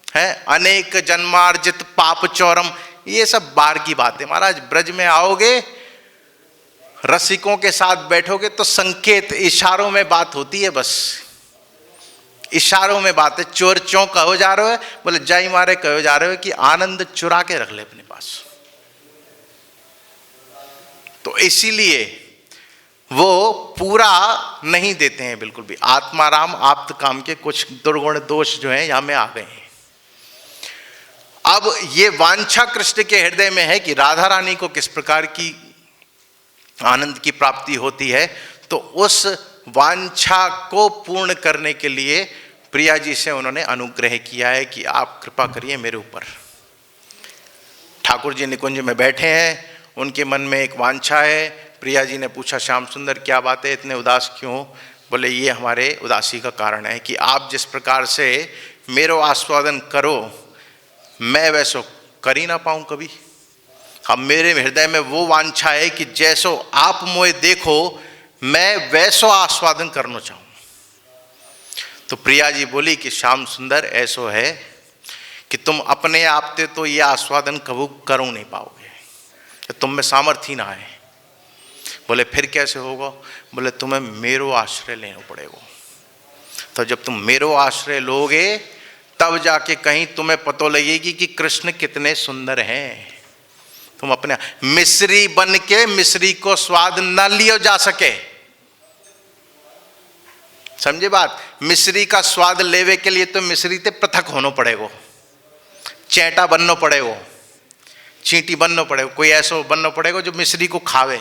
है, अनेक जन्मार्जित पाप चोरम, ये सब बाहर की बात है महाराज। ब्रज में आओगे, रसिकों के साथ बैठोगे तो संकेत, इशारों में बात होती है, बस इशारों में बात है। चोर क्यों कहो जा रहे हो? बोले जाई मारे कहो जा रहे हो कि आनंद चुरा के रख ले अपने पास। तो इसीलिए वो पूरा नहीं देते हैं बिल्कुल भी। आत्माराम आप्त काम के कुछ दुर्गुण दोष जो हैं यहां में आ गए हैं। अब ये वांछा कृष्ण के हृदय में है कि राधा रानी को किस प्रकार की आनंद की प्राप्ति होती है, तो उस वांछा को पूर्ण करने के लिए प्रिया जी से उन्होंने अनुग्रह किया है कि आप कृपा करिए मेरे ऊपर। ठाकुर जी निकुंज में बैठे हैं, उनके मन में एक वांछा है। प्रिया जी ने पूछा, श्याम सुंदर क्या बात है, इतने उदास क्यों? बोले ये हमारे उदासी का कारण है कि आप जिस प्रकार से मेरो आस्वादन करो, मैं वैसो कर ही ना पाऊँ कभी। अब मेरे हृदय में वो वांछा है कि जैसो आप मोए देखो, मैं वैसो आस्वादन करना चाहूँ। तो प्रिया जी बोली कि श्याम सुंदर ऐसो है कि तुम अपने आप से तो ये आस्वादन कबू करूँ नहीं पाओगे, तो तुम में सामर्थ्य ना है। बोले फिर कैसे होगा? बोले तुम्हें मेरो आश्रय लेना पड़ेगा। तो जब तुम मेरो आश्रय लोगे तब जाके कहीं तुम्हें पता लगेगी कि कृष्ण कितने सुंदर हैं। तुम अपने मिश्री बन के मिश्री को स्वाद न लियो जा सके, समझे बात? मिश्री का स्वाद लेवे के लिए तो मिश्री ते पृथक होना पड़ेगा, चैटा बनना पड़ेगा, चींटी बनना पड़ेगा, कोई ऐसा बनना पड़ेगा जो मिश्री को खावे,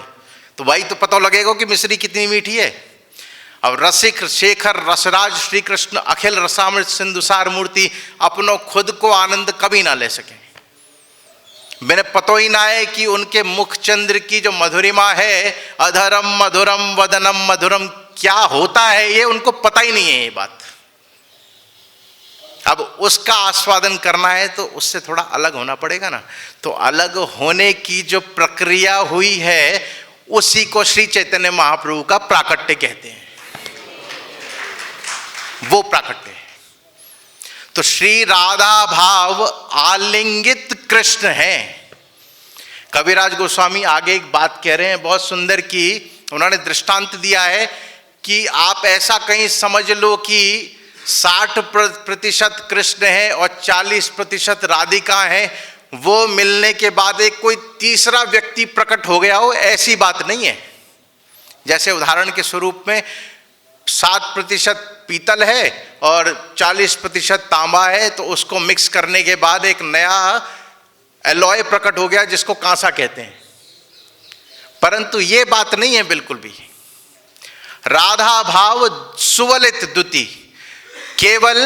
तो वही तो पता लगेगा कि मिश्री कितनी मीठी है। अब रसिक शेखर रसराज श्री कृष्ण अखिल रसामृत सिंधुसार मूर्ति अपनों खुद को आनंद कभी ना ले सके। मैंने पता ही ना है कि उनके मुख चंद्र की जो मधुरिमा है, अधरम मधुरम वदनम मधुरम, क्या होता है ये उनको पता ही नहीं है ये बात। अब उसका आस्वादन करना है तो उससे थोड़ा अलग होना पड़ेगा ना। तो अलग होने की जो प्रक्रिया हुई है उसी को श्री चैतन्य महाप्रभु का प्राकट्य कहते हैं, वो प्राकट्य है। तो श्री राधा भाव आलिंगित कृष्ण है। कविराज गोस्वामी आगे एक बात कह रहे हैं बहुत सुंदर की, उन्होंने दृष्टांत दिया है कि आप ऐसा कहीं समझ लो कि 60% कृष्ण है और 40% राधिका है, वो मिलने के बाद एक कोई तीसरा व्यक्ति प्रकट हो गया हो, ऐसी बात नहीं है। जैसे उदाहरण के स्वरूप में 7% पीतल है और 40% तांबा है, तो उसको मिक्स करने के बाद एक नया एलॉय प्रकट हो गया जिसको कांसा कहते हैं। परंतु ये बात नहीं है बिल्कुल भी। राधा भाव सुवलित द्युति, केवल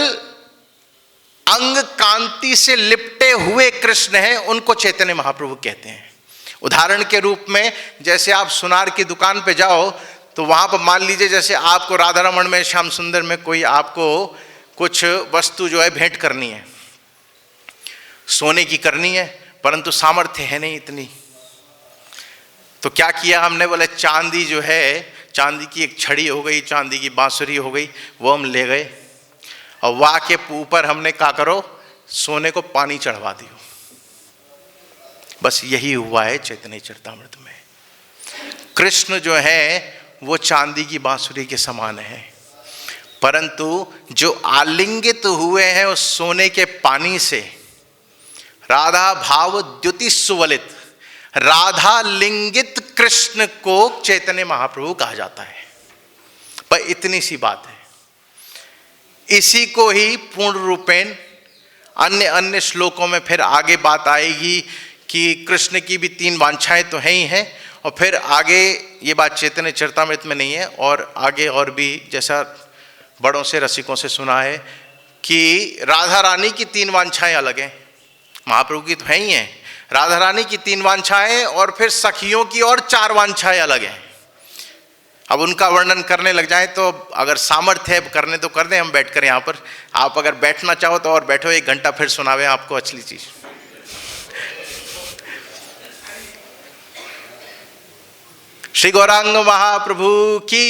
अंग कांति से लिपटे हुए कृष्ण हैं, उनको चैतन्य महाप्रभु कहते हैं। उदाहरण के रूप में जैसे आप सुनार की दुकान पे जाओ तो वहां पर मान लीजिए जैसे आपको राधा रमण में श्याम सुंदर में कोई आपको कुछ वस्तु जो है भेंट करनी है, सोने की करनी है, परंतु सामर्थ्य है नहीं इतनी, तो क्या किया हमने? बोले चांदी जो है, चांदी की एक छड़ी हो गई, चांदी की बांसुरी हो गई, वो हम ले गए और वाह के ऊपर हमने क्या करो, सोने को पानी चढ़वा दियो। बस यही हुआ है चैतन्य चरितामृत में। कृष्ण जो है वो चांदी की बांसुरी के समान है, परंतु जो आलिंगित हुए हैं उस सोने के पानी से, राधा भाव द्युति सुवलित, राधा लिंगित कृष्ण को चैतन्य महाप्रभु कहा जाता है। पर इतनी सी बात है। इसी को ही पूर्ण रूपेण अन्य अन्य श्लोकों में फिर आगे बात आएगी कि कृष्ण की भी 3 वांछाएं तो हैं ही हैं, और फिर आगे ये बात चैतन्य चरितामृत में नहीं है, और आगे और भी जैसा बड़ों से रसिकों से सुना है कि राधा रानी की 3 वांछाएं अलग हैं, महाप्रभु की तो है ही हैं, राधा रानी की 3 वांछाएं और फिर सखियों की और 4 वांछाएं अलग हैं। अब उनका वर्णन करने लग जाए तो अगर सामर्थ्य है करने तो कर दें हम बैठकर यहाँ पर। आप अगर बैठना चाहो तो और बैठो, 1 घंटा फिर सुनावे आपको अच्छी चीज। श्री गौरांग महाप्रभु की